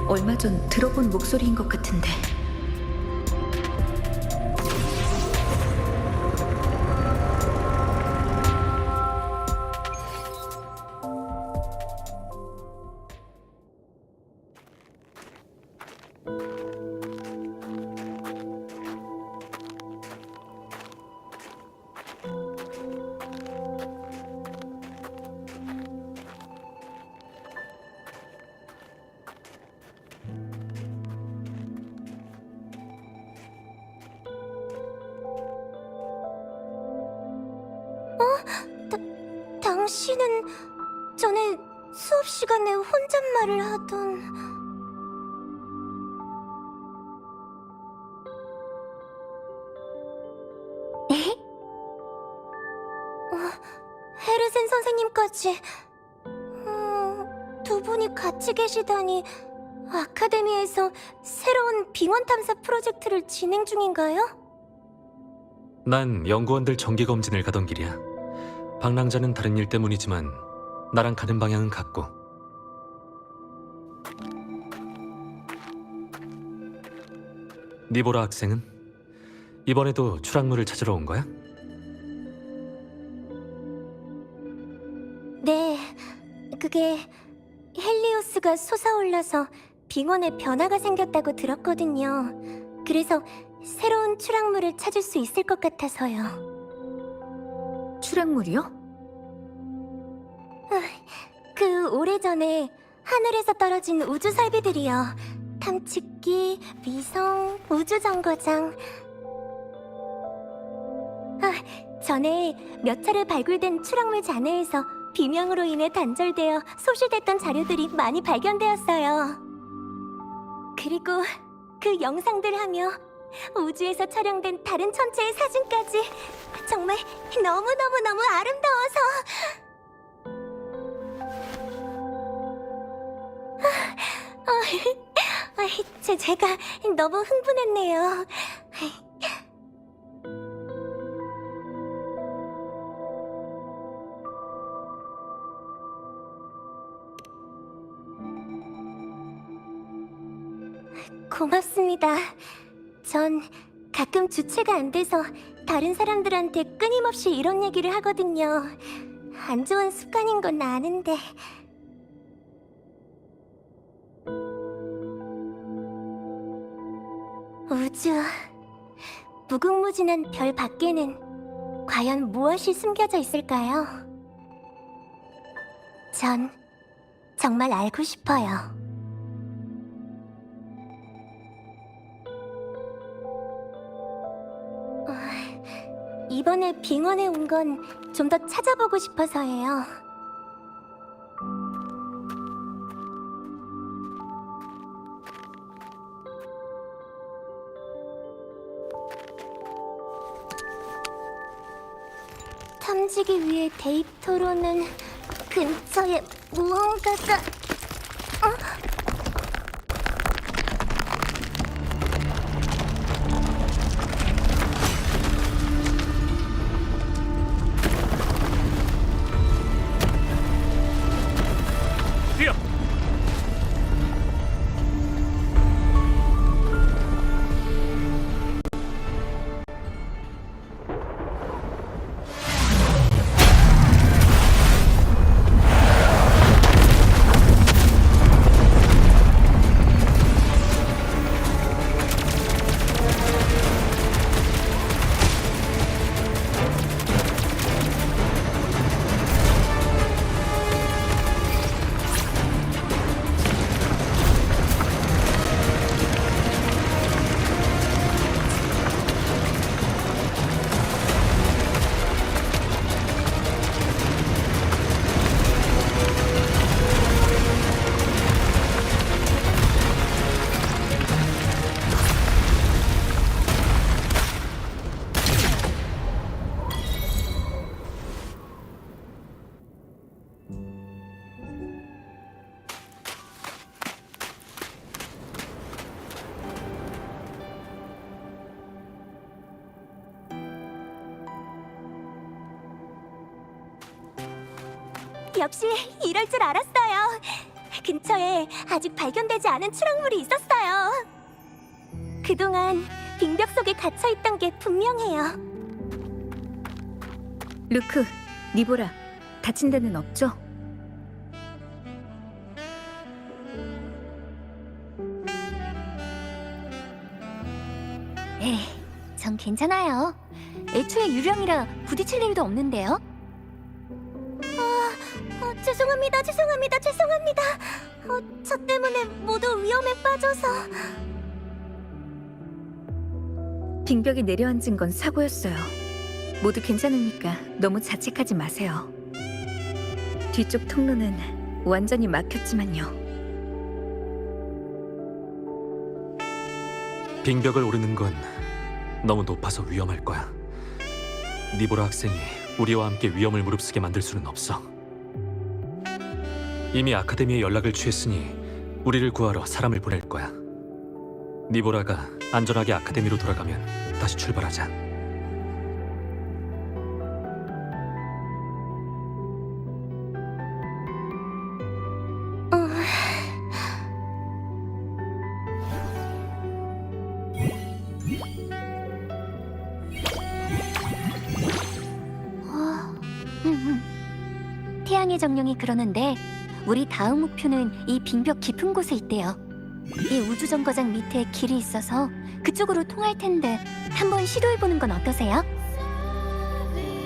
얼마 전 들어본 목소리인 것 같은데. 당신은 전에 수업 시간에 혼잣말을 하던... 에? 헤르센 선생님까지... 두 분이 같이 계시다니... 아카데미에서 새로운 빙원 탐사 프로젝트를 진행 중인가요? 난 연구원들 정기 검진을 가던 길이야. 방랑자는 다른 일 때문이지만 나랑 가는 방향은 같고. 니보라 학생은? 이번에도 추락물을 찾으러 온 거야? 네, 그게 헬리오스가 솟아올라서 빙원에 변화가 생겼다고 들었거든요. 그래서 새로운 추락물을 찾을 수 있을 것 같아서요. 추락물이요? 그 오래전에 하늘에서 떨어진 우주설비들이요. 탐측기, 위성, 우주정거장. 전에 몇 차례 발굴된 추락물 잔해에서 비명으로 인해 단절되어 소실됐던 자료들이 많이 발견되었어요. 그리고 그 영상들 하며 우주에서 촬영된 다른 천체의 사진까지 정말 너무너무너무 아름다워서 제가 너무 흥분했네요. 고맙습니다. 전 가끔 주체가 안 돼서 다른 사람들한테 끊임없이 이런 얘기를 하거든요. 안 좋은 습관인 건 아는데. 우주, 무궁무진한 별 밖에는 과연 무엇이 숨겨져 있을까요? 전 정말 알고 싶어요. 이번에 빙원에 온 건 좀 더 찾아보고 싶어서예요. 탐지기 위의 데이터로는 근처에 무언가가... 역시 이럴 줄 알았어요. 근처에 아직 발견되지 않은 추락물이 있었어요. 그동안 빙벽 속에 갇혀있던 게 분명해요. 루크, 니보라, 다친 데는 없죠? 네, 전 괜찮아요. 애초에 유령이라 부딪힐 일도 없는데요. 죄송합니다. 저 때문에 모두 위험에 빠져서. 빙벽에 내려앉은 건 사고였어요. 모두 괜찮으니까 너무 자책하지 마세요. 뒤쪽 통로는 완전히 막혔지만요. 빙벽을 오르는 건 너무 높아서 위험할 거야. 니보라 학생이 우리와 함께 위험을 무릅쓰게 만들 수는 없어. 이미 아카데미에 연락을 취했으니 우리를 구하러 사람을 보낼 거야. 니보라가 안전하게 아카데미로 돌아가면 다시 출발하자. 태양의 정령이 그러는데 우리 다음 목표는 이 빙벽 깊은 곳에 있대요. 이 우주정거장 밑에 길이 있어서 그쪽으로 통할 텐데 한번 시도해보는 건 어떠세요?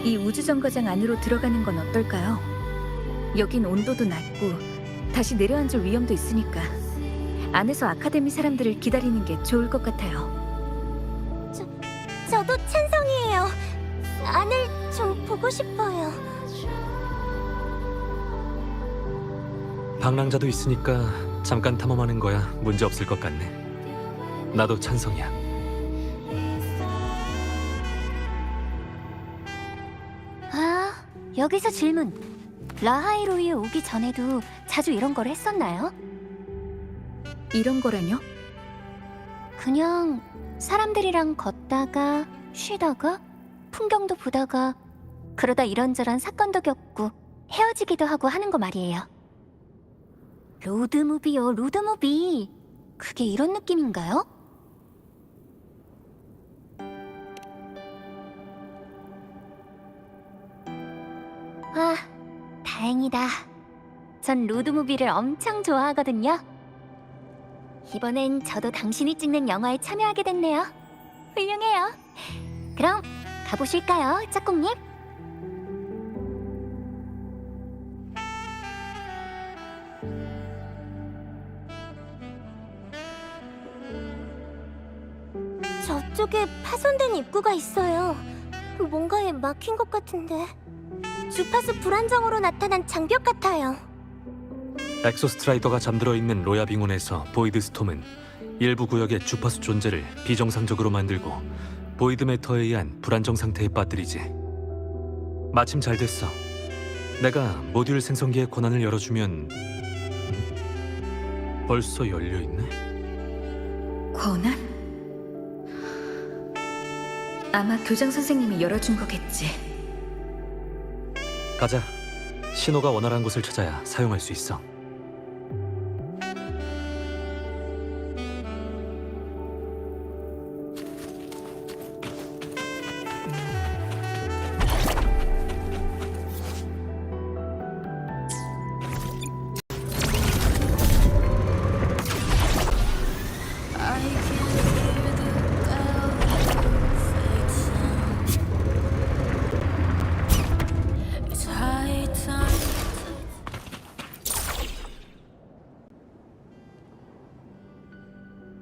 이 우주정거장 안으로 들어가는 건 어떨까요? 여긴 온도도 낮고 다시 내려앉을 위험도 있으니까 안에서 아카데미 사람들을 기다리는 게 좋을 것 같아요. 저도 찬성이에요. 안을 좀 보고 싶어요. 방랑자도 있으니까 잠깐 탐험하는 거야 문제 없을 것 같네. 나도 찬성이야. 여기서 질문. 라하이로이에 오기 전에도 자주 이런 걸 했었나요? 이런 거라뇨? 그냥 사람들이랑 걷다가 쉬다가 풍경도 보다가 그러다 이런저런 사건도 겪고 헤어지기도 하고 하는 거 말이에요. 로드무비요, 로드무비. 그게 이런 느낌인가요? 다행이다. 전 로드무비를 엄청 좋아하거든요. 이번엔 저도 당신이 찍는 영화에 참여하게 됐네요. 훌륭해요. 그럼 가보실까요, 짝꿍님? 저쪽에 파손된 입구가 있어요. 뭔가에 막힌 것 같은데. 주파수 불안정으로 나타난 장벽 같아요. 엑소스트라이더가 잠들어 있는 로야 빙원에서 보이드 스톰은 일부 구역의 주파수 존재를 비정상적으로 만들고 보이드 매터에 의한 불안정 상태에 빠뜨리지. 마침 잘 됐어. 내가 모듈 생성기의 권한을 열어주면 벌써 열려있네? 권한? 아마 교장 선생님이 열어준 거겠지. 가자. 신호가 원활한 곳을 찾아야 사용할 수 있어.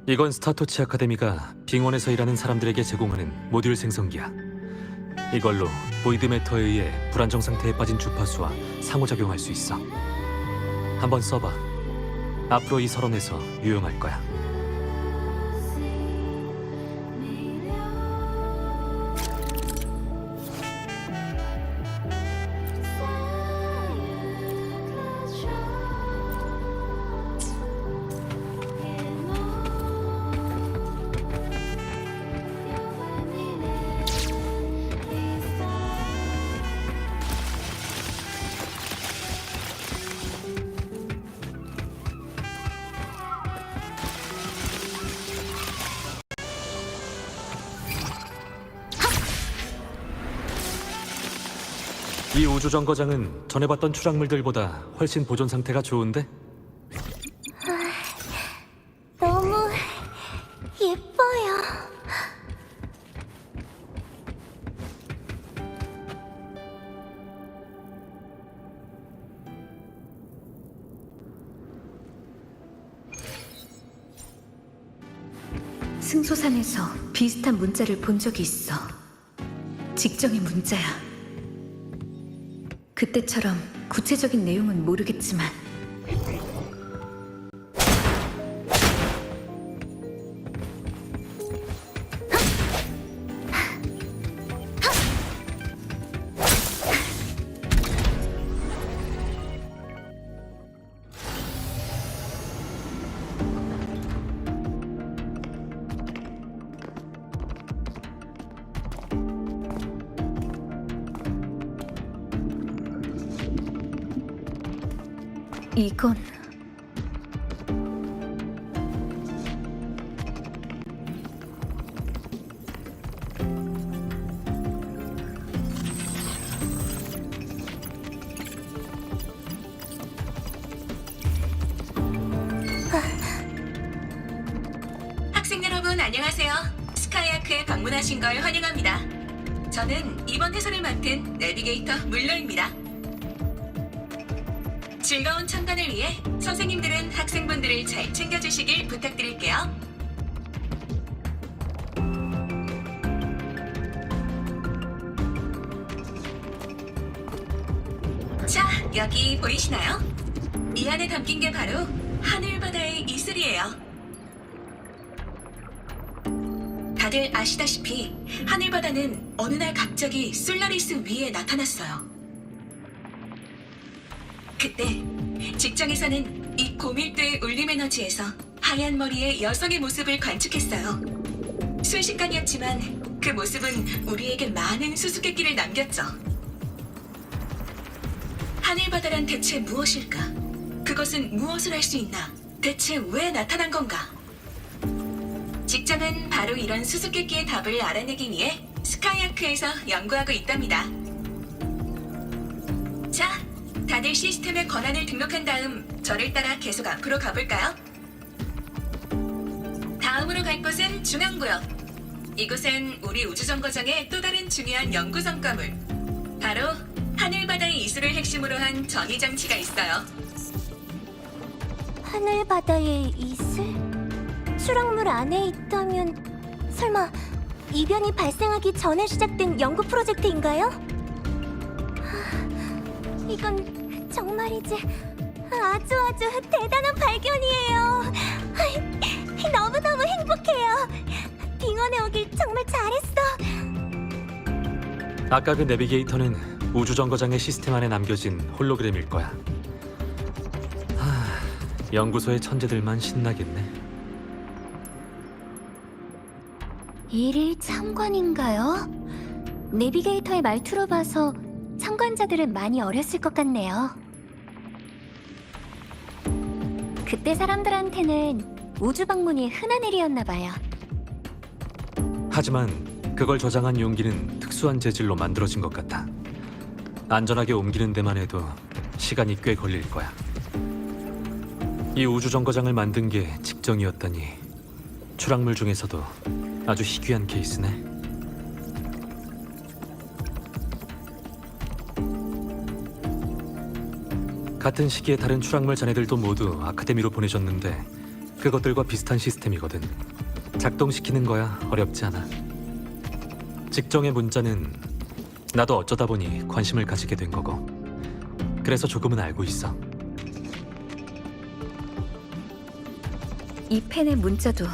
이건 스타토치 아카데미가 빙원에서 일하는 사람들에게 제공하는 모듈 생성기야. 이걸로 보이드 매터에 의해 불안정 상태에 빠진 주파수와 상호작용할 수 있어. 한번 써봐. 앞으로 이 설원에서 유용할 거야. 이 우주 정거장은 전에 봤던 추락물들보다 훨씬 보존 상태가 좋은데? 너무 예뻐요. 승소산에서 비슷한 문자를 본 적이 있어. 직정의 문자야. 그때처럼 구체적인 내용은 모르겠지만 이건 학생 여러분 안녕하세요. 스카이아크에 방문하신 걸 환영합니다. 저는 이번 해설을 맡은 내비게이터 물러입니다. 즐거운 참관을 위해 선생님들은 학생분들을 잘 챙겨주시길 부탁드릴게요. 자, 여기 보이시나요? 이 안에 담긴 게 바로 하늘바다의 이슬이에요. 다들 아시다시피 하늘바다는 어느 날 갑자기 솔라리스 위에 나타났어요. 그때 직정에서는 이 고밀도의 울림 에너지에서 하얀 머리의 여성의 모습을 관측했어요. 순식간이었지만 그 모습은 우리에게 많은 수수께끼를 남겼죠. 하늘바다란 대체 무엇일까? 그것은 무엇을 할 수 있나? 대체 왜 나타난 건가? 직장은 바로 이런 수수께끼의 답을 알아내기 위해 스카이아크에서 연구하고 있답니다. 자, 다들 시스템의 권한을 등록한 다음 저를 따라 계속 앞으로 가볼까요? 다음으로 갈 곳은 중앙구역. 이곳엔 우리 우주정거장의 또 다른 중요한 연구 성과물, 바로 하늘바다의 이슬을 핵심으로 한 전이장치가 있어요. 하늘바다의 이슬? 추락물 안에 있다면 설마 이변이 발생하기 전에 시작된 연구 프로젝트인가요? 이건 정말이지 아주 대단한 발견이에요. 너무너무 행복해요. 빙원에 오길 정말 잘했어. 아까 그 내비게이터는 우주 정거장의 시스템 안에 남겨진 홀로그램일 거야. 연구소의 천재들만 신나겠네. 일일 참관인가요? 내비게이터의 말투로 봐서 참관자들은 많이 어렸을 것 같네요. 그때 사람들한테는 우주 방문이 흔한 일이었나 봐요. 하지만 그걸 저장한 용기는 특수한 재질로 만들어진 것 같아. 안전하게 옮기는 데만 해도 시간이 꽤 걸릴 거야. 이 우주 정거장을 만든 게 직정이었다니 추락물 중에서도 아주 희귀한 케이스네. 같은 시기에 다른 추락물 잔해들도 모두 아카데미로 보내졌는데 그것들과 비슷한 시스템이거든. 작동시키는 거야 어렵지 않아. 직정의 문자는 나도 어쩌다 보니 관심을 가지게 된 거고, 그래서 조금은 알고 있어. 이 펜의 문자도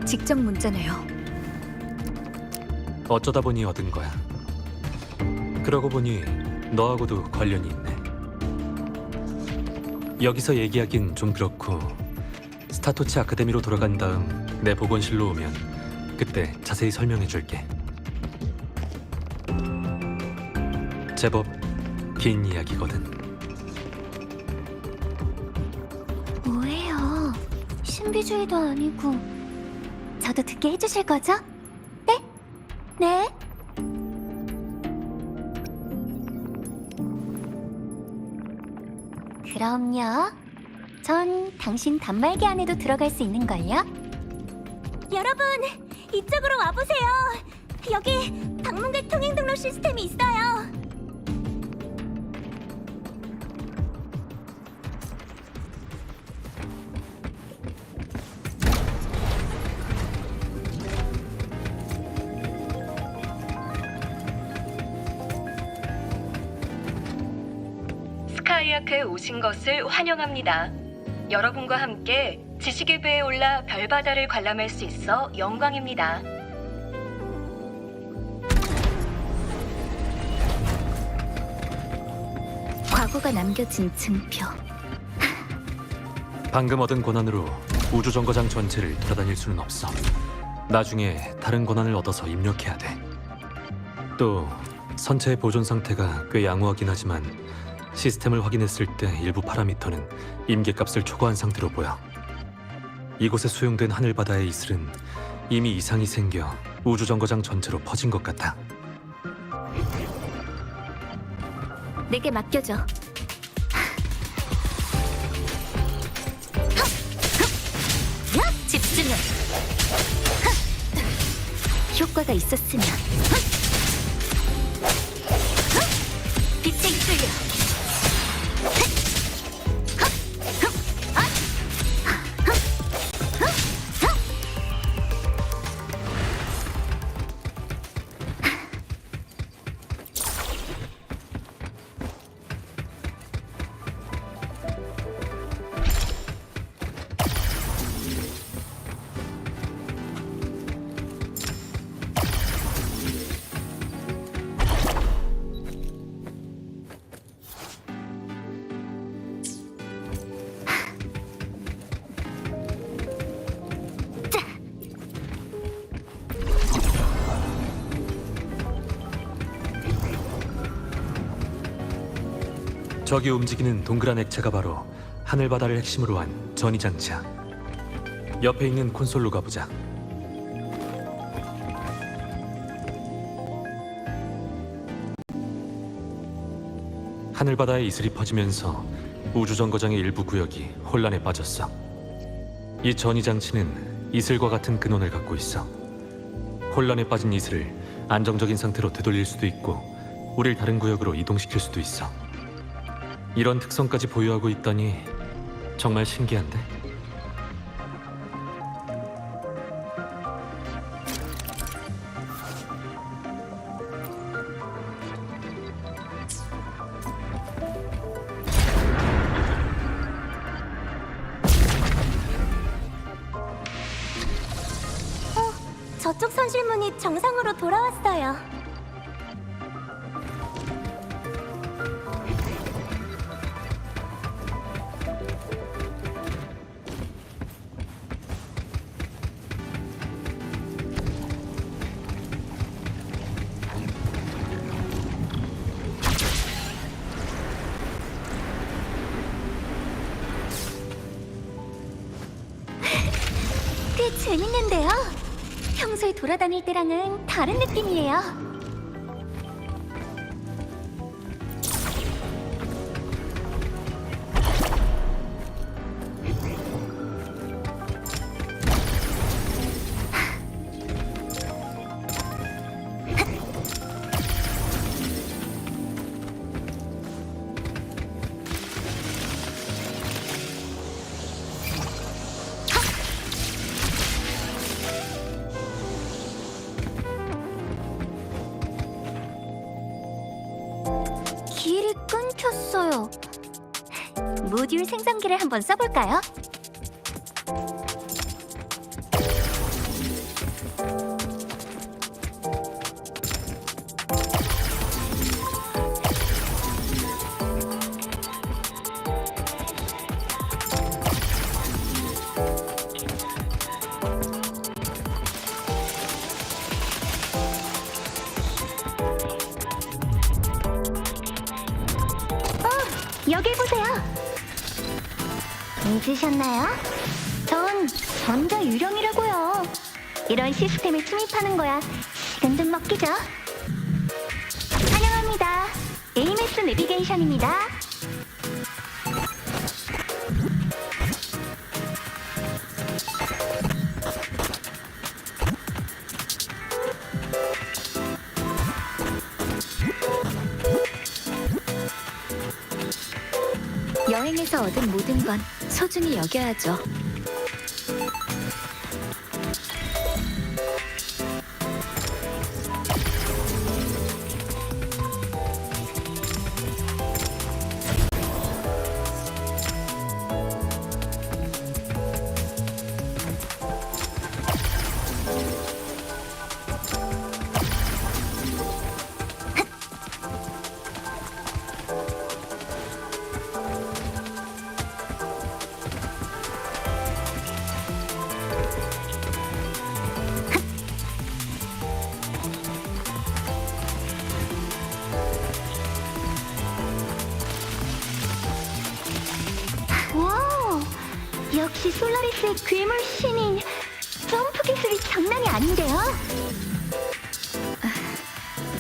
직정 문자네요. 어쩌다 보니 얻은 거야. 그러고 보니 너하고도 관련이 있네. 여기서 얘기하긴 좀 그렇고 스타토치 아카데미로 돌아간 다음 내 보건실로 오면 그때 자세히 설명해 줄게. 제법 긴 이야기거든. 뭐예요? 신비주의도 아니고. 저도 듣게 해주실 거죠? 네? 네? 그럼요. 전 당신 단말기 안에도 들어갈 수 있는걸요? 여러분, 이쪽으로 와보세요. 여기 방문객 통행 등록 시스템이 있어요. 스카이아크에 오신 것을 환영합니다. 여러분과 함께 지식의 배에 올라 별바다를 관람할 수 있어 영광입니다. 과거가 남겨진 증표. 방금 얻은 권한으로 우주정거장 전체를 돌아다닐 수는 없어. 나중에 다른 권한을 얻어서 입력해야 돼. 또 선체의 보존 상태가 꽤 양호하긴 하지만 시스템을 확인했을 때 일부 파라미터는 임계값을 초과한 상태로 보여. 이곳에 수용된 하늘바다의 이슬은 이미 이상이 생겨 우주정거장 전체로 퍼진 것 같아. 내게 맡겨줘. 집중해. 효과가 있었으면. 빛에 이끌려. 저기 움직이는 동그란 액체가 바로 하늘바다를 핵심으로 한 전이장치야. 옆에 있는 콘솔로 가보자. 하늘바다에 이슬이 퍼지면서 우주정거장의 일부 구역이 혼란에 빠졌어. 이 전이장치는 이슬과 같은 근원을 갖고 있어. 혼란에 빠진 이슬을 안정적인 상태로 되돌릴 수도 있고 우릴 다른 구역으로 이동시킬 수도 있어. 이런 특성까지 보유하고 있다니 정말 신기한데? 저쪽 선실문이 정상으로 돌아왔어요. 꽤 재밌는데요? 평소에 돌아다닐 때랑은 다른 느낌이에요. 길이 끊겼어요. 모듈 생성기를 한번 써볼까요? 여기 보세요. 잊으셨나요? 전 전자 유령이라고요. 이런 시스템에 침입하는 거야 식은 좀 먹기죠. 환영합니다. AMS 내비게이션입니다. 세상에서 얻은 모든 건 소중히 여겨야죠. 와, 역시 솔라리스의 괴물 신인. 점프 기술이 장난이 아닌데요?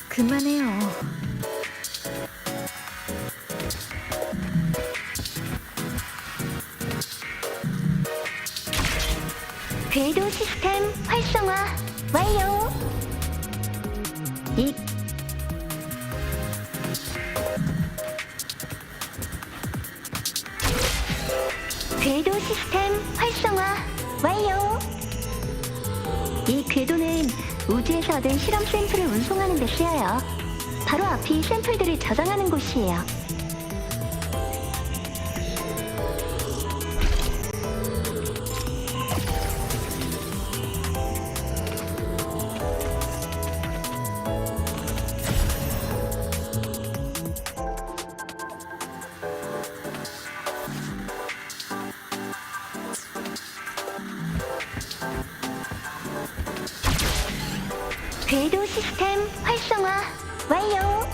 그만해요. 궤도 시스템 활성화 완료. 이 궤도 시스템 활성화 완료. 이 궤도는 우주에서 얻은 실험 샘플을 운송하는 데 쓰여요. 바로 앞이 샘플들을 저장하는 곳이에요. 궤도 시스템 활성화 완료.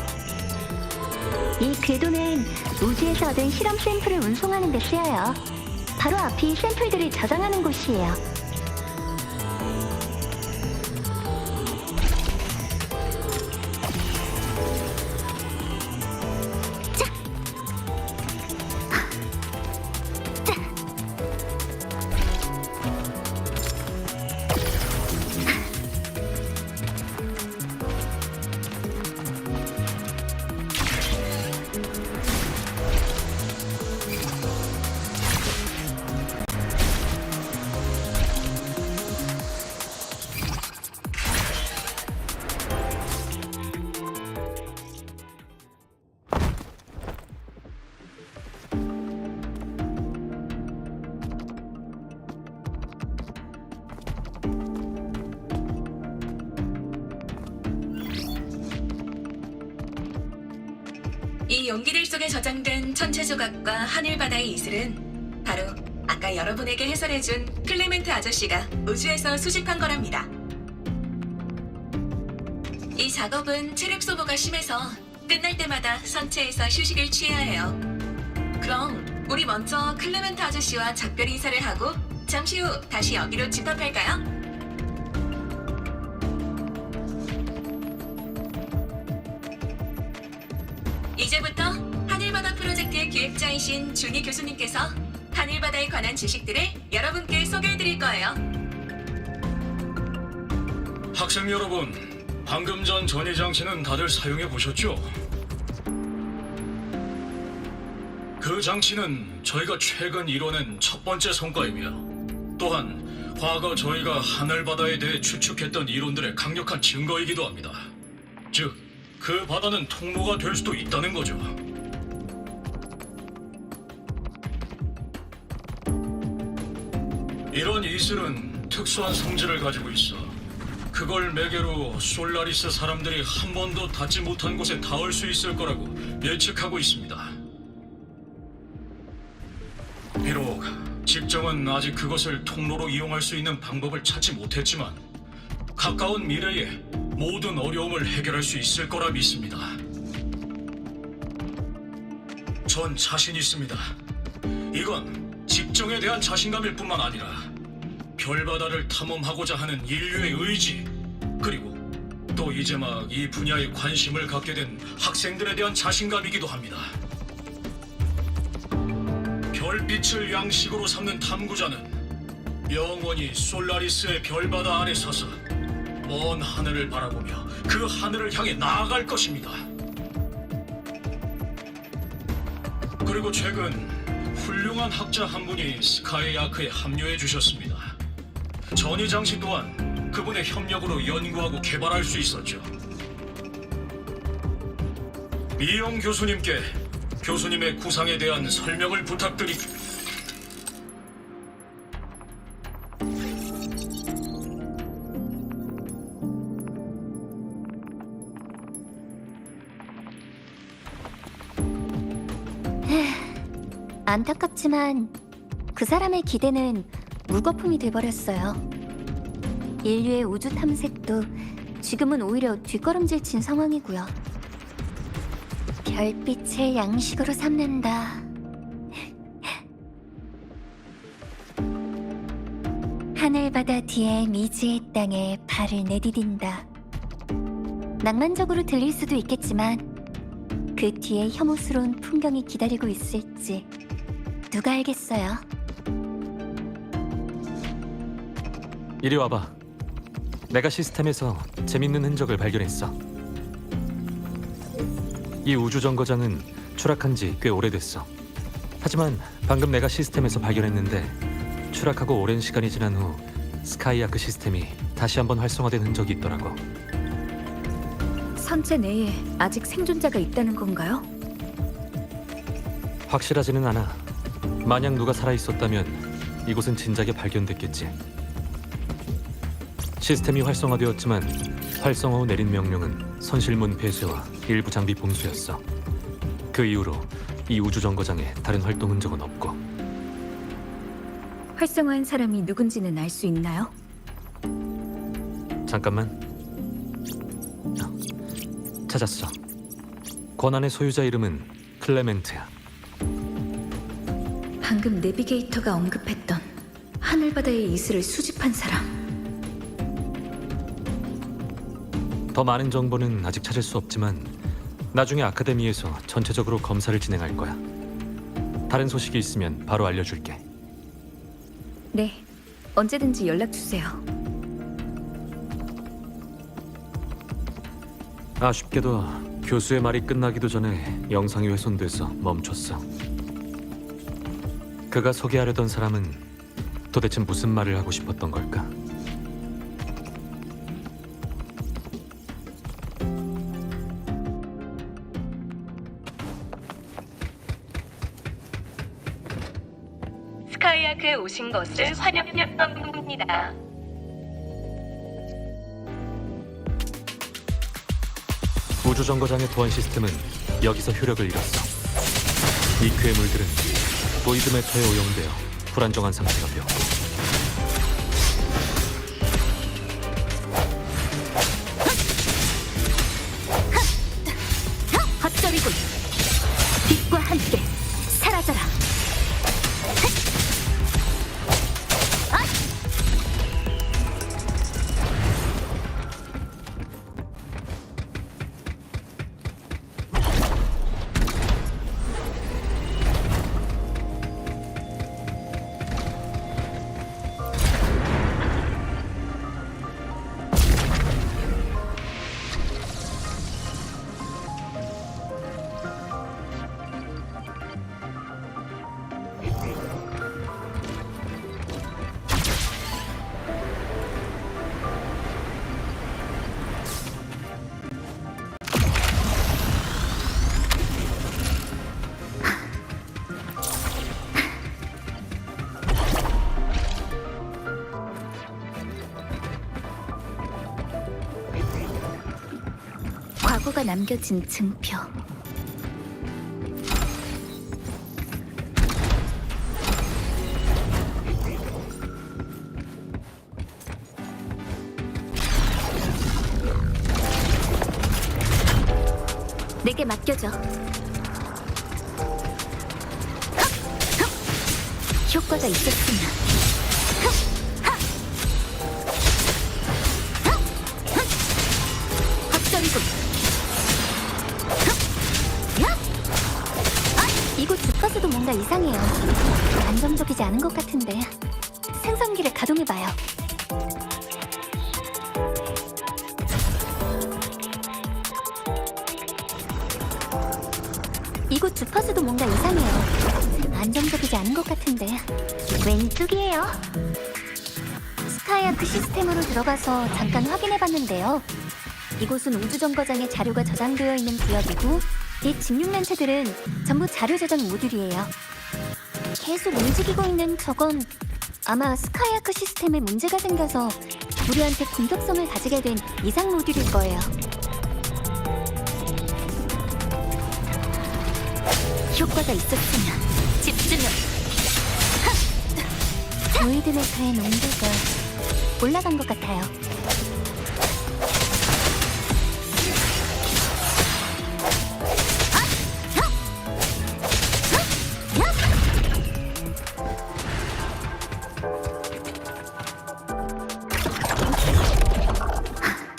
이 궤도는 우주에서 얻은 실험 샘플을 운송하는 데 쓰여요. 바로 앞이 샘플들을 저장하는 곳이에요. 이 용기들 속에 저장된 천체 조각과 하늘바다의 이슬은 바로 아까 여러분에게 해설해준 클레멘트 아저씨가 우주에서 수집한 거랍니다. 이 작업은 체력 소모가 심해서 끝날 때마다 선체에서 휴식을 취해야 해요. 그럼 우리 먼저 클레멘트 아저씨와 작별 인사를 하고 잠시 후 다시 여기로 집합할까요? 이제부터 하늘바다 프로젝트의 기획자이신 준희 교수님께서 하늘바다에 관한 지식들을 여러분께 소개해드릴 거예요. 학생 여러분, 방금 전 전이 장치는 다들 사용해 보셨죠? 그 장치는 저희가 최근 이뤄낸 첫 번째 성과이며 또한 과거 저희가 하늘바다에 대해 추측했던 이론들의 강력한 증거이기도 합니다. 즉, 그 바다는 통로가 될 수도 있다는 거죠. 이런 이슬은 특수한 성질을 가지고 있어 그걸 매개로 솔라리스 사람들이 한 번도 닿지 못한 곳에 닿을 수 있을 거라고 예측하고 있습니다. 비록 직정은 아직 그것을 통로로 이용할 수 있는 방법을 찾지 못했지만 가까운 미래에 모든 어려움을 해결할 수 있을 거라 믿습니다. 전 자신 있습니다. 이건 직정에 대한 자신감일 뿐만 아니라 별바다를 탐험하고자 하는 인류의 의지, 그리고 또 이제 막 이 분야에 관심을 갖게 된 학생들에 대한 자신감이기도 합니다. 별빛을 양식으로 삼는 탐구자는 영원히 솔라리스의 별바다 아래 서서 먼 하늘을 바라보며 그 하늘을 향해 나아갈 것입니다. 그리고 최근 훌륭한 학자 한 분이 스카이아크에 합류해 주셨습니다. 전이장 씨 또한 그분의 협력으로 연구하고 개발할 수 있었죠. 이영 교수님께 교수님의 구상에 대한 설명을 부탁드립니다. 안타깝지만 그 사람의 기대는 물거품이 돼버렸어요. 인류의 우주 탐색도 지금은 오히려 뒷걸음질 친 상황이고요. 별빛을 양식으로 삼는다. 하늘바다 뒤에 미지의 땅에 발을 내디딘다. 낭만적으로 들릴 수도 있겠지만 그 뒤에 혐오스러운 풍경이 기다리고 있을지 누가 알겠어요? 이리 와봐. 내가 시스템에서 재밌는 흔적을 발견했어. 이 우주정거장은 추락한 지 꽤 오래됐어. 하지만 방금 내가 시스템에서 발견했는데 추락하고 오랜 시간이 지난 후 스카이아크 시스템이 다시 한번 활성화된 흔적이 있더라고. 선체 내에 아직 생존자가 있다는 건가요? 확실하지는 않아. 만약 누가 살아있었다면 이곳은 진작에 발견됐겠지. 시스템이 활성화되었지만 활성화 후 내린 명령은 선실문 폐쇄와 일부 장비 봉수였어. 그 이후로 이 우주정거장에 다른 활동 흔적은 없고. 활성화한 사람이 누군지는 알 수 있나요? 잠깐만. 찾았어. 권한의 소유자 이름은 클레멘트야. 방금 내비게이터가 언급했던 하늘바다의 이슬을 수집한 사람. 더 많은 정보는 아직 찾을 수 없지만 나중에 아카데미에서 전체적으로 검사를 진행할 거야. 다른 소식이 있으면 바로 알려줄게. 네, 언제든지 연락 주세요. 아쉽게도 교수의 말이 끝나기도 전에 영상이 훼손돼서 멈췄어. 그가 소개하려던 사람은 도대체 무슨 말을 하고 싶었던 걸까? 스카이아크에 오신 것을 환영합니다. 우주정거장의 보안 시스템은 여기서 효력을 잃었어. 이 괴물들은 보이드 메터에 오용되어 불안정한 상태가 되었고, 헛소리군. 빛과 함께 사라져라. 과거가 남겨진 증표. 내게 맡겨줘. 효과가 있었으면. 헛소리군. 이곳 주파수도 뭔가 이상해요. 안정적이지 않은 것 같은데. 생성기를 가동해봐요. 이곳 주파수도 뭔가 이상해요. 안정적이지 않은 것 같은데 왼쪽이에요. 스카이아크 시스템으로 들어가서 잠깐 확인해봤는데요. 이곳은 우주정거장에 자료가 저장되어 있는 구역이고 이 직육렌체들은 전부 자료 저장 모듈이에요. 계속 움직이고 있는 저건 아마 스카이아크 시스템에 문제가 생겨서 우리한테 공격성을 가지게 된 이상 모듈일 거예요. 효과가 있었으면 집중력. 보이드 메카의 농도가 올라간 것 같아요.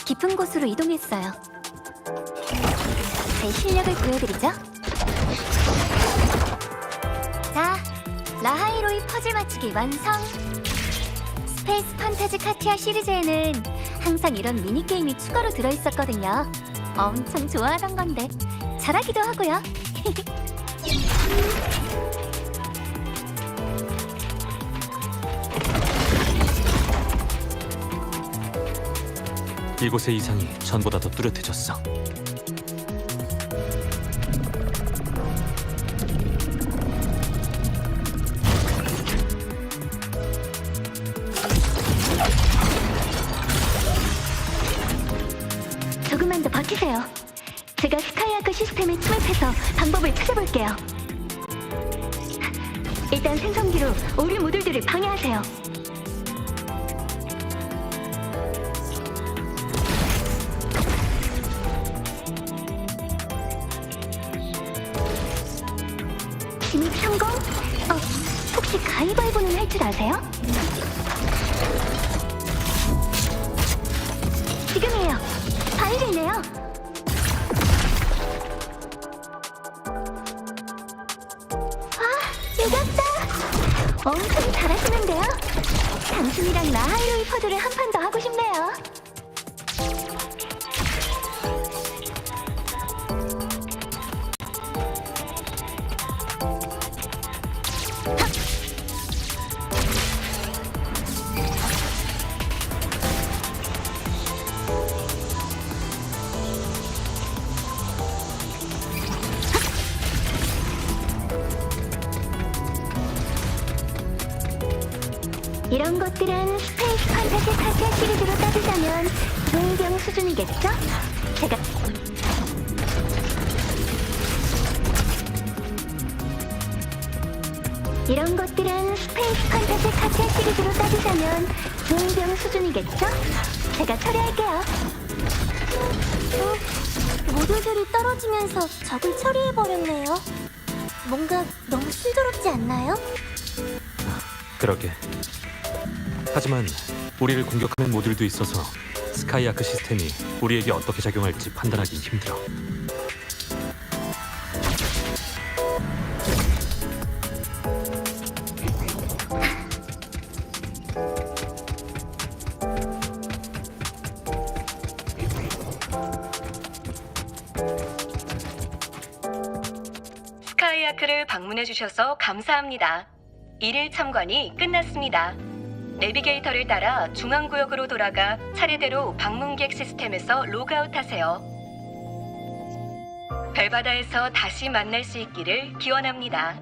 깊은 곳으로 이동했어요. 제 실력을 보여드리죠. 자, 라하이로이 퍼즐 맞추기 완성! 스페이스 판타지 카티아 시리즈에는 항상 이런 미니게임이 추가로 들어있었거든요. 엄청 좋아하던 건데 잘하기도 하고요. 이곳의 이상이 전보다 더 뚜렷해졌어. 조금만 더 버티세요. 제가 스카이아크 시스템에 투입해서 방법을 찾아볼게요. 일단 생성기로 오류 모듈들을 방해하세요. 진입 성공? 혹시 가위바위보는 할 줄 아세요? 지금이에요. 바위를네요. 이겼다! 엄청 잘하시는데요? 당신이랑 라하이로이 퍼즐을 한 판 더 하고 싶네요. 이런 것들은 스페이스 판타지 카티아 시리즈로 따지자면 동경 수준이겠죠? 제가 이런 것들은 스페이스 판타지 카티아 시리즈로 따지자면 동경 수준이겠죠? 제가 처리할게요. 모듈들이 떨어지면서 적을 처리해버렸네요. 뭔가 너무 순조롭지 않나요? 그러게. 하지만 우리를 공격하는 모듈도 있어서 스카이아크 시스템이 우리에게 어떻게 작용할지 판단하기 힘들어. 스카이아크를 방문해 주셔서 감사합니다. 1일 참관이 끝났습니다. 내비게이터를 따라 중앙구역으로 돌아가 차례대로 방문객 시스템에서 로그아웃하세요. 별바다에서 다시 만날 수 있기를 기원합니다.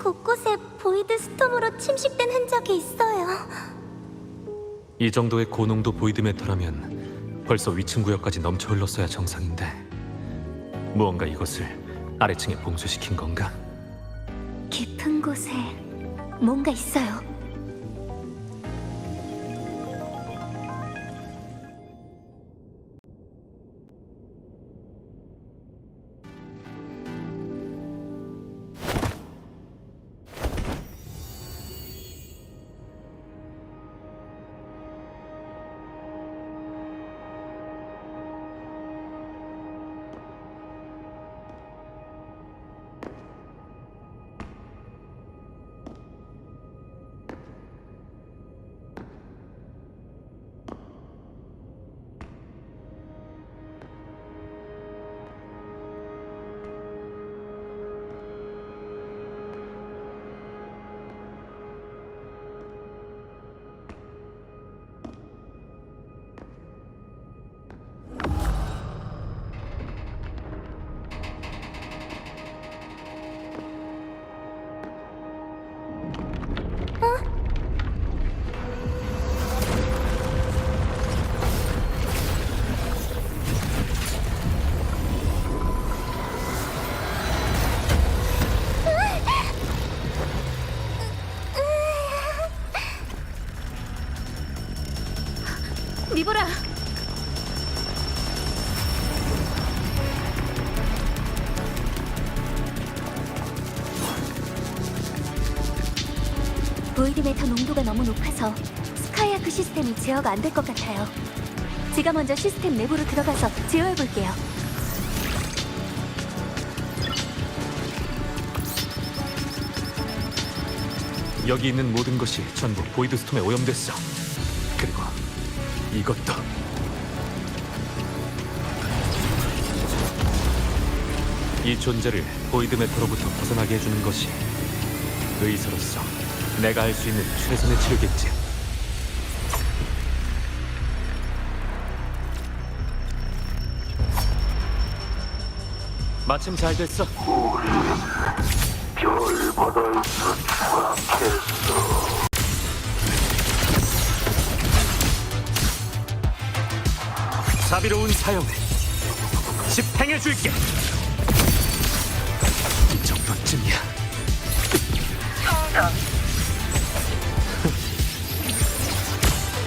곳곳에 보이드 스톰으로 침식된 흔적이 있어요. 이 정도의 고농도 보이드 메터라면 벌써 위층 구역까지 넘쳐 흘렀어야 정상인데 무언가 이것을 아래층에 봉쇄시킨 건가? 깊은 곳에 뭔가 있어요. 리보라! 보이드 메터 농도가 너무 높아서 스카이아크 시스템이 제어가 안 될 것 같아요. 제가 먼저 시스템 내부로 들어가서 제어해볼게요. 여기 있는 모든 것이 전부 보이드 스톰에 오염됐어. 그리고 이것도. 이 존재를 보이드 메터로부터 벗어나게 해주는 것이 의사로서 내가 할 수 있는 최선의 치료겠지. 마침 잘 됐어. 자비로운 사형을 집행해줄게. 이 정도쯤이야.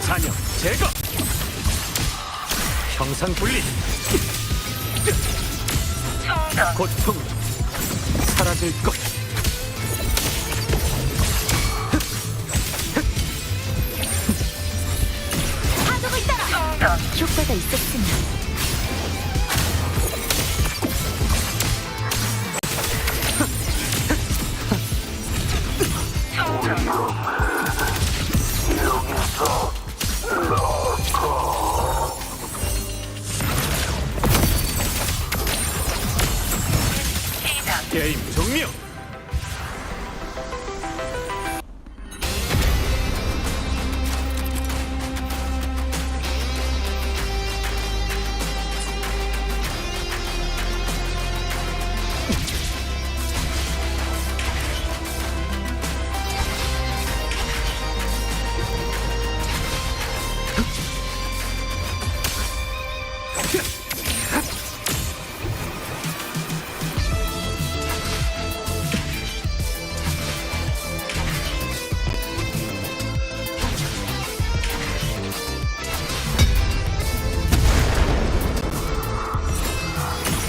잔영 제거. 형상 분리. 고통으로 사라질 것. 효과가 있었으면. 게임 종료.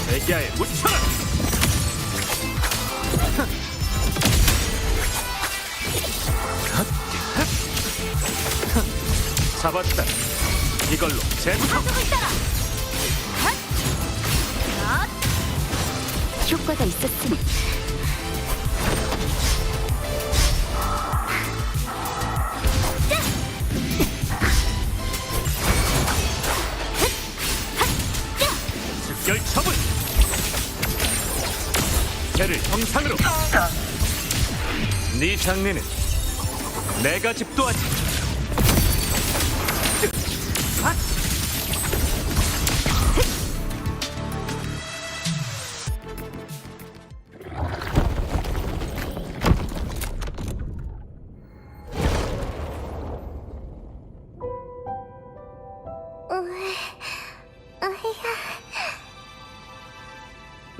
대기하에 묻혀라. 잡았다. 이걸로 재부터. 효과가 있었으면. 즉결 처분. 걔를 정상으로. 네 장례는 내가 집도하지.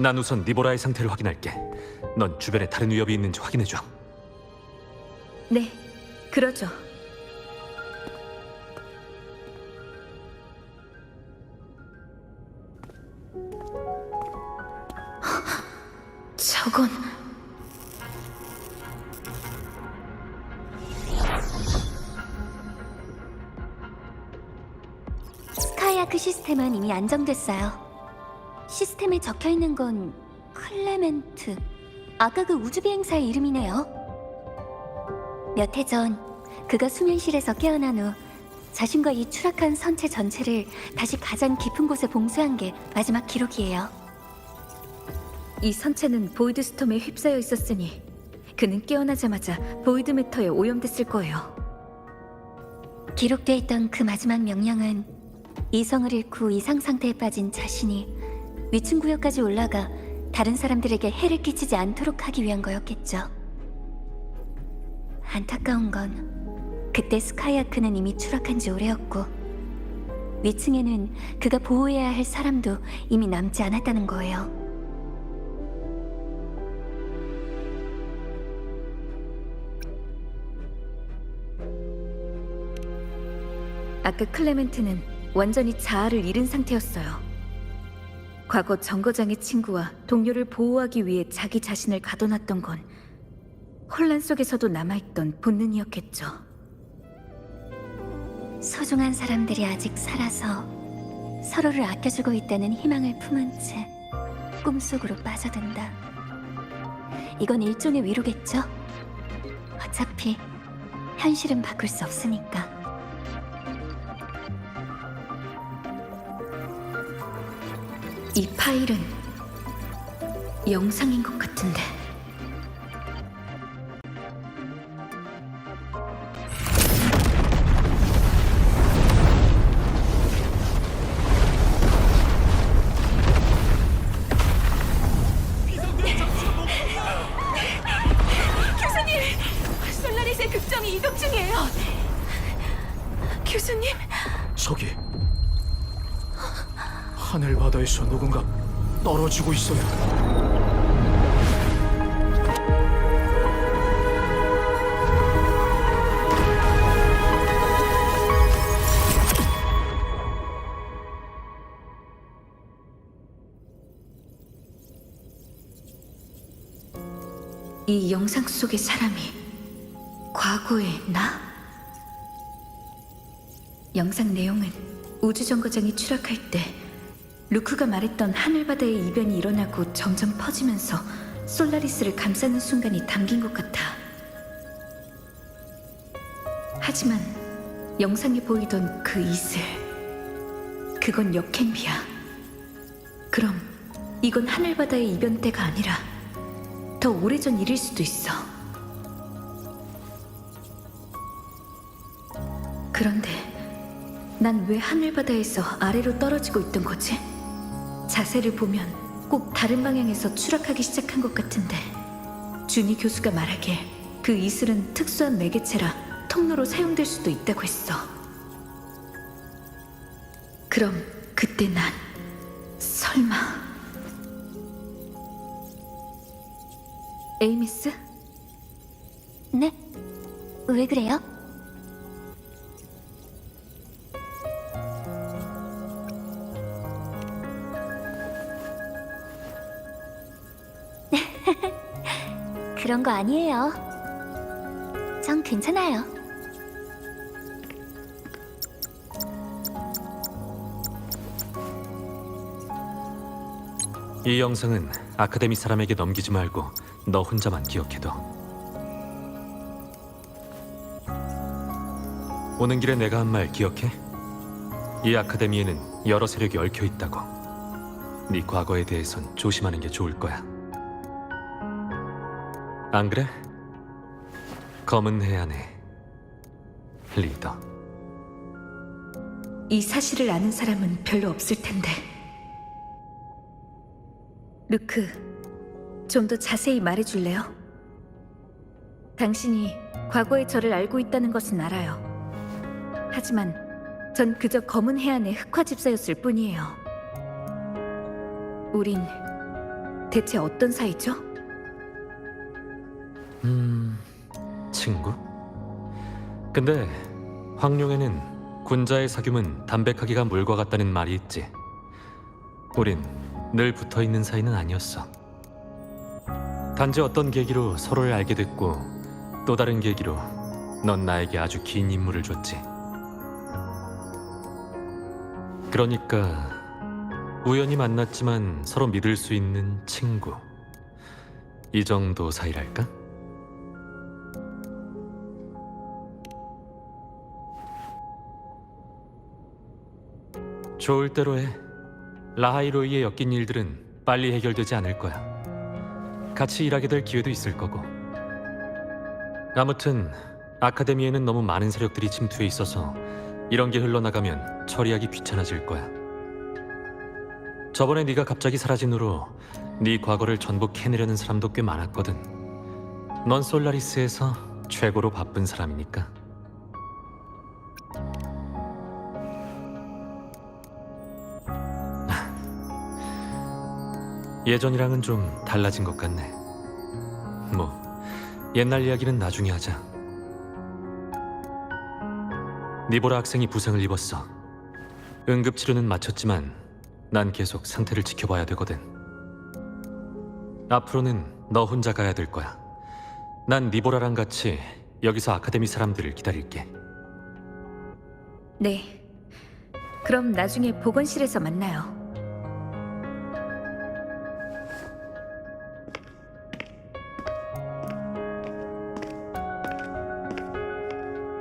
난 우선 니보라의 상태를 확인할게. 넌 주변에 다른 위협이 있는지 확인해줘. 네, 그러죠. 저건... 스카이아크 시스템은 이미 안정됐어요. 시스템에 적혀 있는 건 클레멘트. 아까 그 우주비행사의 이름이네요. 몇 해 전 그가 수면실에서 깨어난 후 자신과 이 추락한 선체 전체를 다시 가장 깊은 곳에 봉쇄한 게 마지막 기록이에요. 이 선체는 보이드 스톰에 휩싸여 있었으니 그는 깨어나자마자 보이드 매터에 오염됐을 거예요. 기록돼 있던 그 마지막 명령은 이성을 잃고 이상 상태에 빠진 자신이 위층 구역까지 올라가 다른 사람들에게 해를 끼치지 않도록 하기 위한 거였겠죠. 안타까운 건 그때 스카이아크는 이미 추락한 지 오래였고 위층에는 그가 보호해야 할 사람도 이미 남지 않았다는 거예요. 아까 클레멘트는 완전히 자아를 잃은 상태였어요. 과거 정거장의 친구와 동료를 보호하기 위해 자기 자신을 가둬놨던 건 혼란 속에서도 남아있던 본능이었겠죠. 소중한 사람들이 아직 살아서 서로를 아껴주고 있다는 희망을 품은 채 꿈속으로 빠져든다. 이건 일종의 위로겠죠? 어차피 현실은 바꿀 수 없으니까. 이 파일은 영상인 것 같은데. 솔라리스의 극점이 이동 중이에요. 교수님. 저기 하늘 바다에서 누군가 떨어지고 있어요. 이 영상 속의 사람이 과거의 나? 영상 내용은 우주정거장이 추락할 때 루크가 말했던 하늘바다의 이변이 일어나고 점점 퍼지면서 솔라리스를 감싸는 순간이 담긴 것 같아. 하지만 영상에 보이던 그 이슬, 그건 역행비야. 그럼 이건 하늘바다의 이변 때가 아니라 더 오래전 일일 수도 있어. 그런데 난 왜 하늘바다에서 아래로 떨어지고 있던 거지? 자세를 보면 꼭 다른 방향에서 추락하기 시작한 것 같은데 준이 교수가 말하길 그 이슬은 특수한 매개체라 통로로 사용될 수도 있다고 했어. 그럼 그때 난 설마 에이미스? 네? 왜 그래요? 그런 거 아니에요. 전 괜찮아요. 이 영상은 아카데미 사람에게 넘기지 말고 너 혼자만 기억해둬. 오는 길에 내가 한 말 기억해? 이 아카데미에는 여러 세력이 얽혀 있다고. 네 과거에 대해선 조심하는 게 좋을 거야. 안 그래? 검은 해안의 리더. 이 사실을 아는 사람은 별로 없을 텐데. 루크, 좀 더 자세히 말해줄래요? 당신이 과거의 저를 알고 있다는 것은 알아요. 하지만 전 그저 검은 해안의 흑화 집사였을 뿐이에요. 우린 대체 어떤 사이죠? 친구? 근데 황룡에는 군자의 사귐은 담백하기가 물과 같다는 말이 있지. 우린 늘 붙어 있는 사이는 아니었어. 단지 어떤 계기로 서로를 알게 됐고 또 다른 계기로 넌 나에게 아주 긴 임무를 줬지. 그러니까 우연히 만났지만 서로 믿을 수 있는 친구. 이 정도 사이랄까? 좋을 대로 해. 라하이로이에 엮인 일들은 빨리 해결되지 않을 거야. 같이 일하게 될 기회도 있을 거고. 아무튼 아카데미에는 너무 많은 세력들이 침투해 있어서 이런 게 흘러나가면 처리하기 귀찮아질 거야. 저번에 네가 갑자기 사라진 후로 네 과거를 전부 캐내려는 사람도 꽤 많았거든. 넌 솔라리스에서 최고로 바쁜 사람이니까. 예전이랑은 좀 달라진 것 같네. 뭐 옛날 이야기는 나중에 하자. 니보라 학생이 부상을 입었어. 응급치료는 마쳤지만 난 계속 상태를 지켜봐야 되거든. 앞으로는 너 혼자 가야 될 거야. 난 니보라랑 같이 여기서 아카데미 사람들을 기다릴게. 네. 그럼 나중에 보건실에서 만나요.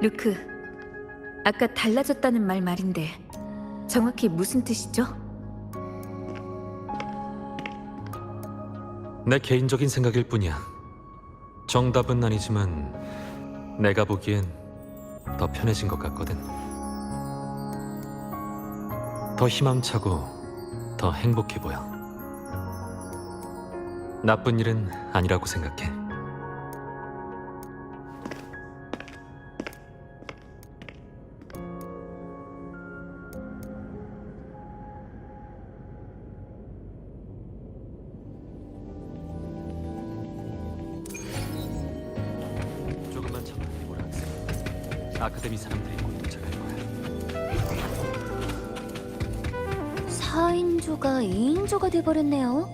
루크, 아까 달라졌다는 말 말인데 정확히 무슨 뜻이죠? 내 개인적인 생각일 뿐이야. 정답은 아니지만 내가 보기엔 더 편해진 것 같거든. 더 희망차고 더 행복해 보여. 나쁜 일은 아니라고 생각해. 조금만 참아, 니보라 학생. 아카데미 사람들이 곧 도착할 거야. 4인조가 2인조가 돼버렸네요.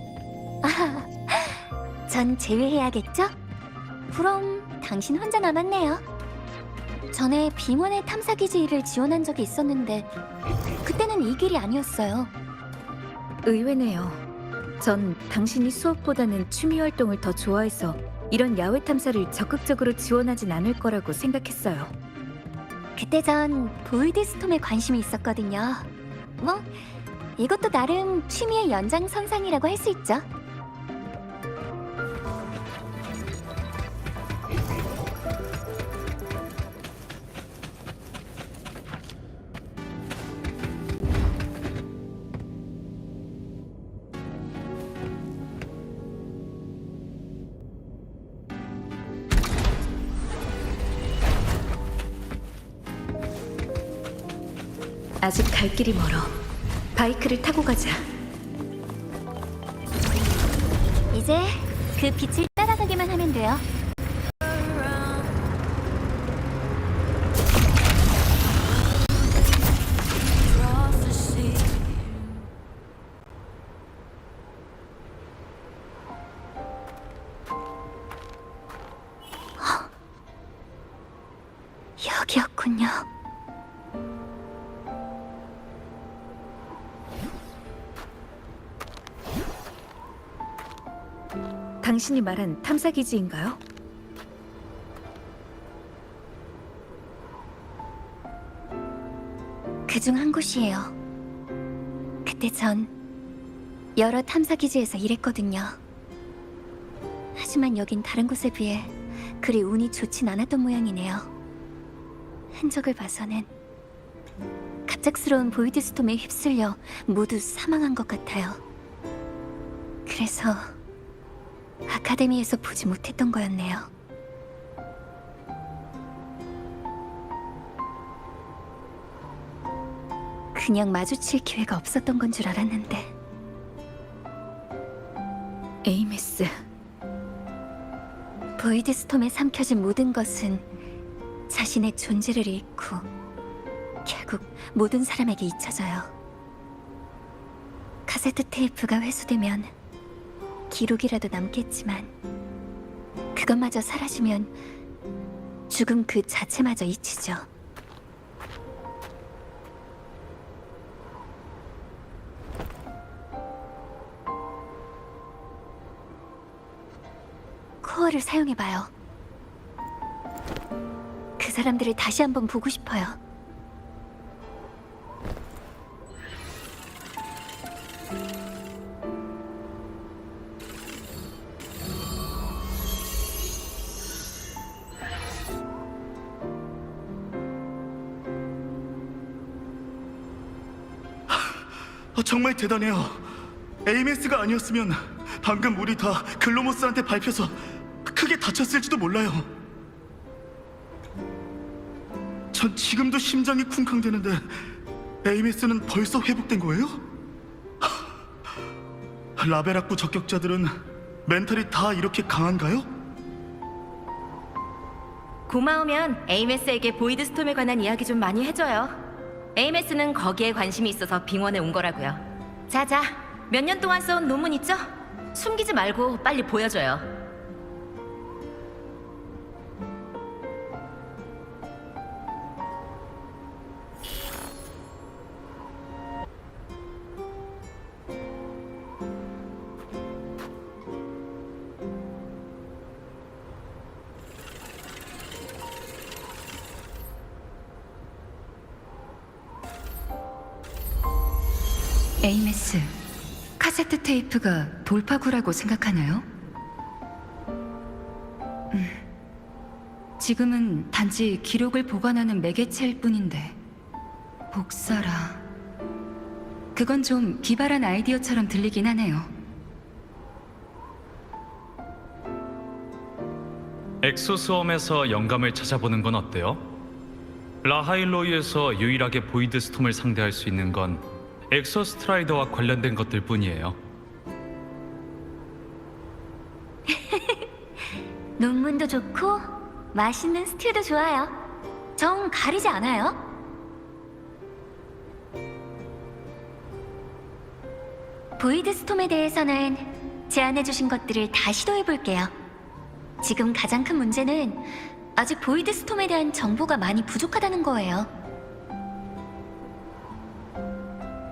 아, 전 제외해야겠죠? 그럼 당신 혼자 남았네요. 전에 빙원의 탐사기지 일을 지원한 적이 있었는데 그때는 이 길이 아니었어요. 의외네요. 전 당신이 수업보다는 취미 활동을 더 좋아해서 이런 야외 탐사를 적극적으로 지원하진 않을 거라고 생각했어요. 그때 전 보이드 스톰에 관심이 있었거든요. 뭐 이것도 나름 취미의 연장선상이라고 할 수 있죠. 아직 갈 길이 멀어. 바이크를 타고 가자. 이제 그 빛을 따라가기만 하면 돼요. 여기였군요. 당신이 말한 탐사기지인가요? 그중 한 곳이에요. 그때 전 여러 탐사기지에서 일했거든요. 하지만 여긴 다른 곳에 비해 그리 운이 좋진 않았던 모양이네요. 흔적을 봐서는 갑작스러운 보이드 스톰에 휩쓸려 모두 사망한 것 같아요. 그래서 아카데미에서 보지 못했던 거였네요. 그냥 마주칠 기회가 없었던 건 줄 알았는데 에이메스, 보이드 스톰에 삼켜진 모든 것은 자신의 존재를 잃고 결국 모든 사람에게 잊혀져요. 카세트 테이프가 회수되면 기록이라도 남겠지만 그것마저 사라지면 죽음 그 자체마저 잊히죠. 코어를 사용해봐요. 그 사람들을 다시 한번 보고 싶어요. 정말 대단해요. 에이메스가 아니었으면 방금 우리 다 글로모스한테 밟혀서 크게 다쳤을지도 몰라요. 전 지금도 심장이 쿵쾅대는데 에이메스는 벌써 회복된 거예요? 라벨학부 적격자들은 멘탈이 다 이렇게 강한가요? 고마우면 에이메스에게 보이드 스톰에 관한 이야기 좀 많이 해줘요. 에이메스는 거기에 관심이 있어서 빙원에 온 거라고요. 자자, 몇 년 동안 써온 논문 있죠? 숨기지 말고 빨리 보여줘요. 에이메스, 카세트 테이프가 돌파구라고 생각하나요? 지금은 단지 기록을 보관하는 매개체일 뿐인데 복사라. 그건 좀 기발한 아이디어처럼 들리긴 하네요. 엑소스웜에서 영감을 찾아보는 건 어때요? 라하일로이에서 유일하게 보이드 스톰을 상대할 수 있는 건 엑소스트라이더와 관련된 것들 뿐이에요. 논문도 좋고 맛있는 스튜도 좋아요. 정 가리지 않아요. 보이드 스톰에 대해서는 제안해주신 것들을 다 시도해볼게요. 지금 가장 큰 문제는 아직 보이드 스톰에 대한 정보가 많이 부족하다는 거예요.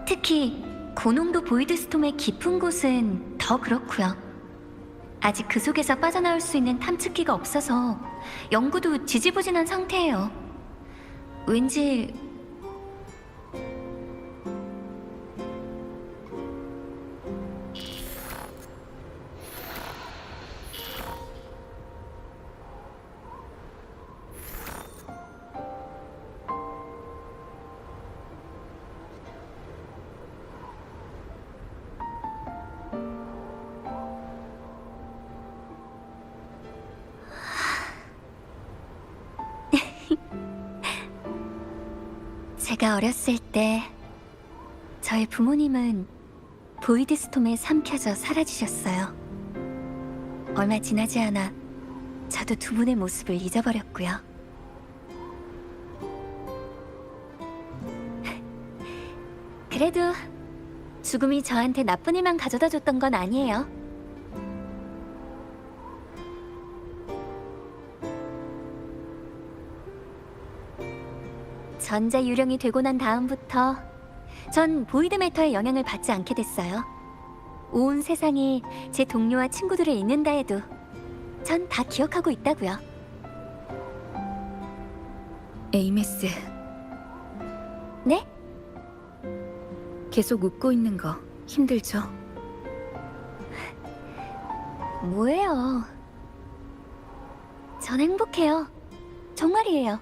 특히 고농도 보이드 스톰의 깊은 곳은 더 그렇고요. 아직 그 속에서 빠져나올 수 있는 탐측기가 없어서 연구도 지지부진한 상태예요. 왠지 제가 어렸을 때 저희 부모님은 보이드 스톰에 삼켜져 사라지셨어요. 얼마 지나지 않아 저도 두 분의 모습을 잊어버렸고요. 그래도 죽음이 저한테 나쁜 일만 가져다 줬던 건 아니에요. 전자 유령이 되고 난 다음부터 전 보이드 매터의 영향을 받지 않게 됐어요. 온 세상에 제 동료와 친구들을 잊는다 해도 전 다 기억하고 있다고요. 에이메스, 네? 계속 웃고 있는 거 힘들죠? 뭐예요? 전 행복해요. 정말이에요.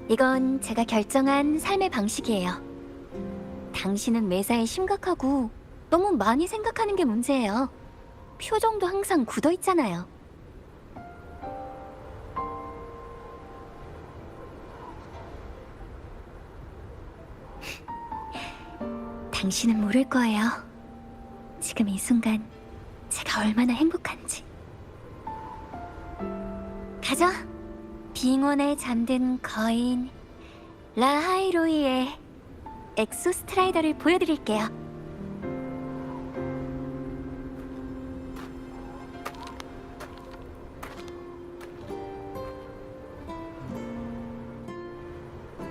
이건 제가 결정한 삶의 방식이에요. 당신은 매사에 심각하고 너무 많이 생각하는 게 문제예요. 표정도 항상 굳어 있잖아요. 당신은 모를 거예요. 지금 이 순간 제가 얼마나 행복한지. 가죠. 빙원에 잠든 거인 라하이로이의 엑소스트라이더를 보여드릴게요.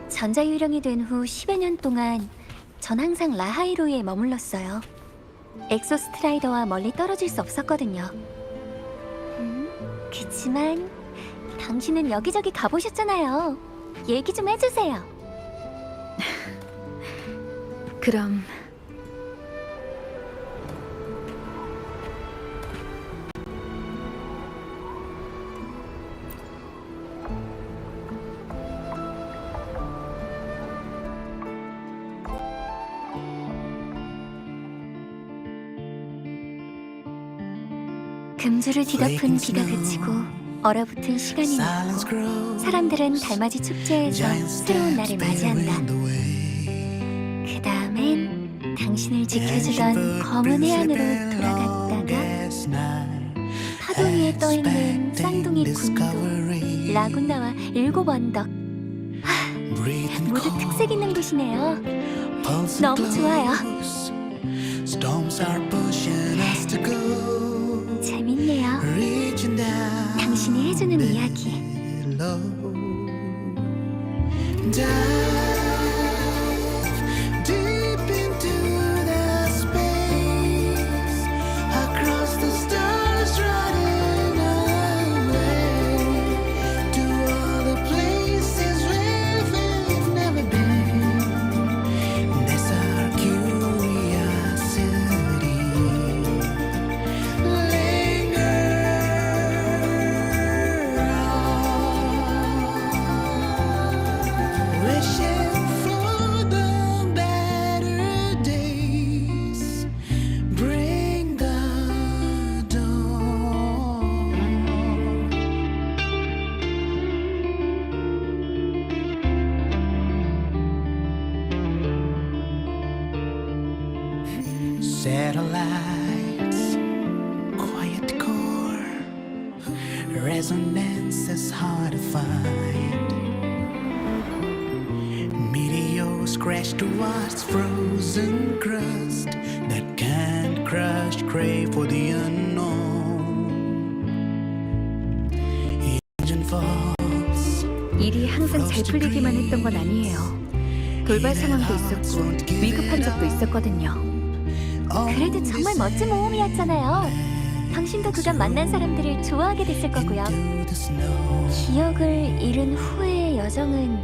전자유령이 된 후 10여 년 동안 전 항상 라하이로이에 머물렀어요. 엑소스트라이더와 멀리 떨어질 수 없었거든요. 그치만 당신은 여기저기 가보셨잖아요. 얘기 좀 해주세요. 그럼 금주를 뒤덮은 비가 그치고 얼어붙은 시간이 있고 사람들은 달맞이 축제에서 새로운 날을 맞이한다. 그 다음엔 당신을 지켜주던 검은 해안으로 돌아갔다가 파도 위에 떠있는 쌍둥이 군도 라군나와 7언덕. 모두 특색 있는 곳이네요. 너무 좋아요. 재밌네요. 당신이 해주는 이야기. Satellites, quiet core, resonance is hard to find. Meteors crash towards frozen crust that can't crush, crave for the unknown. Engine falls. 일이 항상 잘 풀리기만 했던 건 아니에요. 돌발 상황도 있었고 위급한 적도 있었거든요. 그래도 정말 멋진 모험이었잖아요. 당신도 그간 만난 사람들을 좋아하게 됐을 거고요. 기억을 잃은 후의 여정은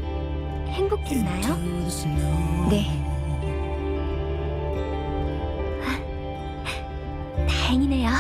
행복했나요? 네, 다행이네요.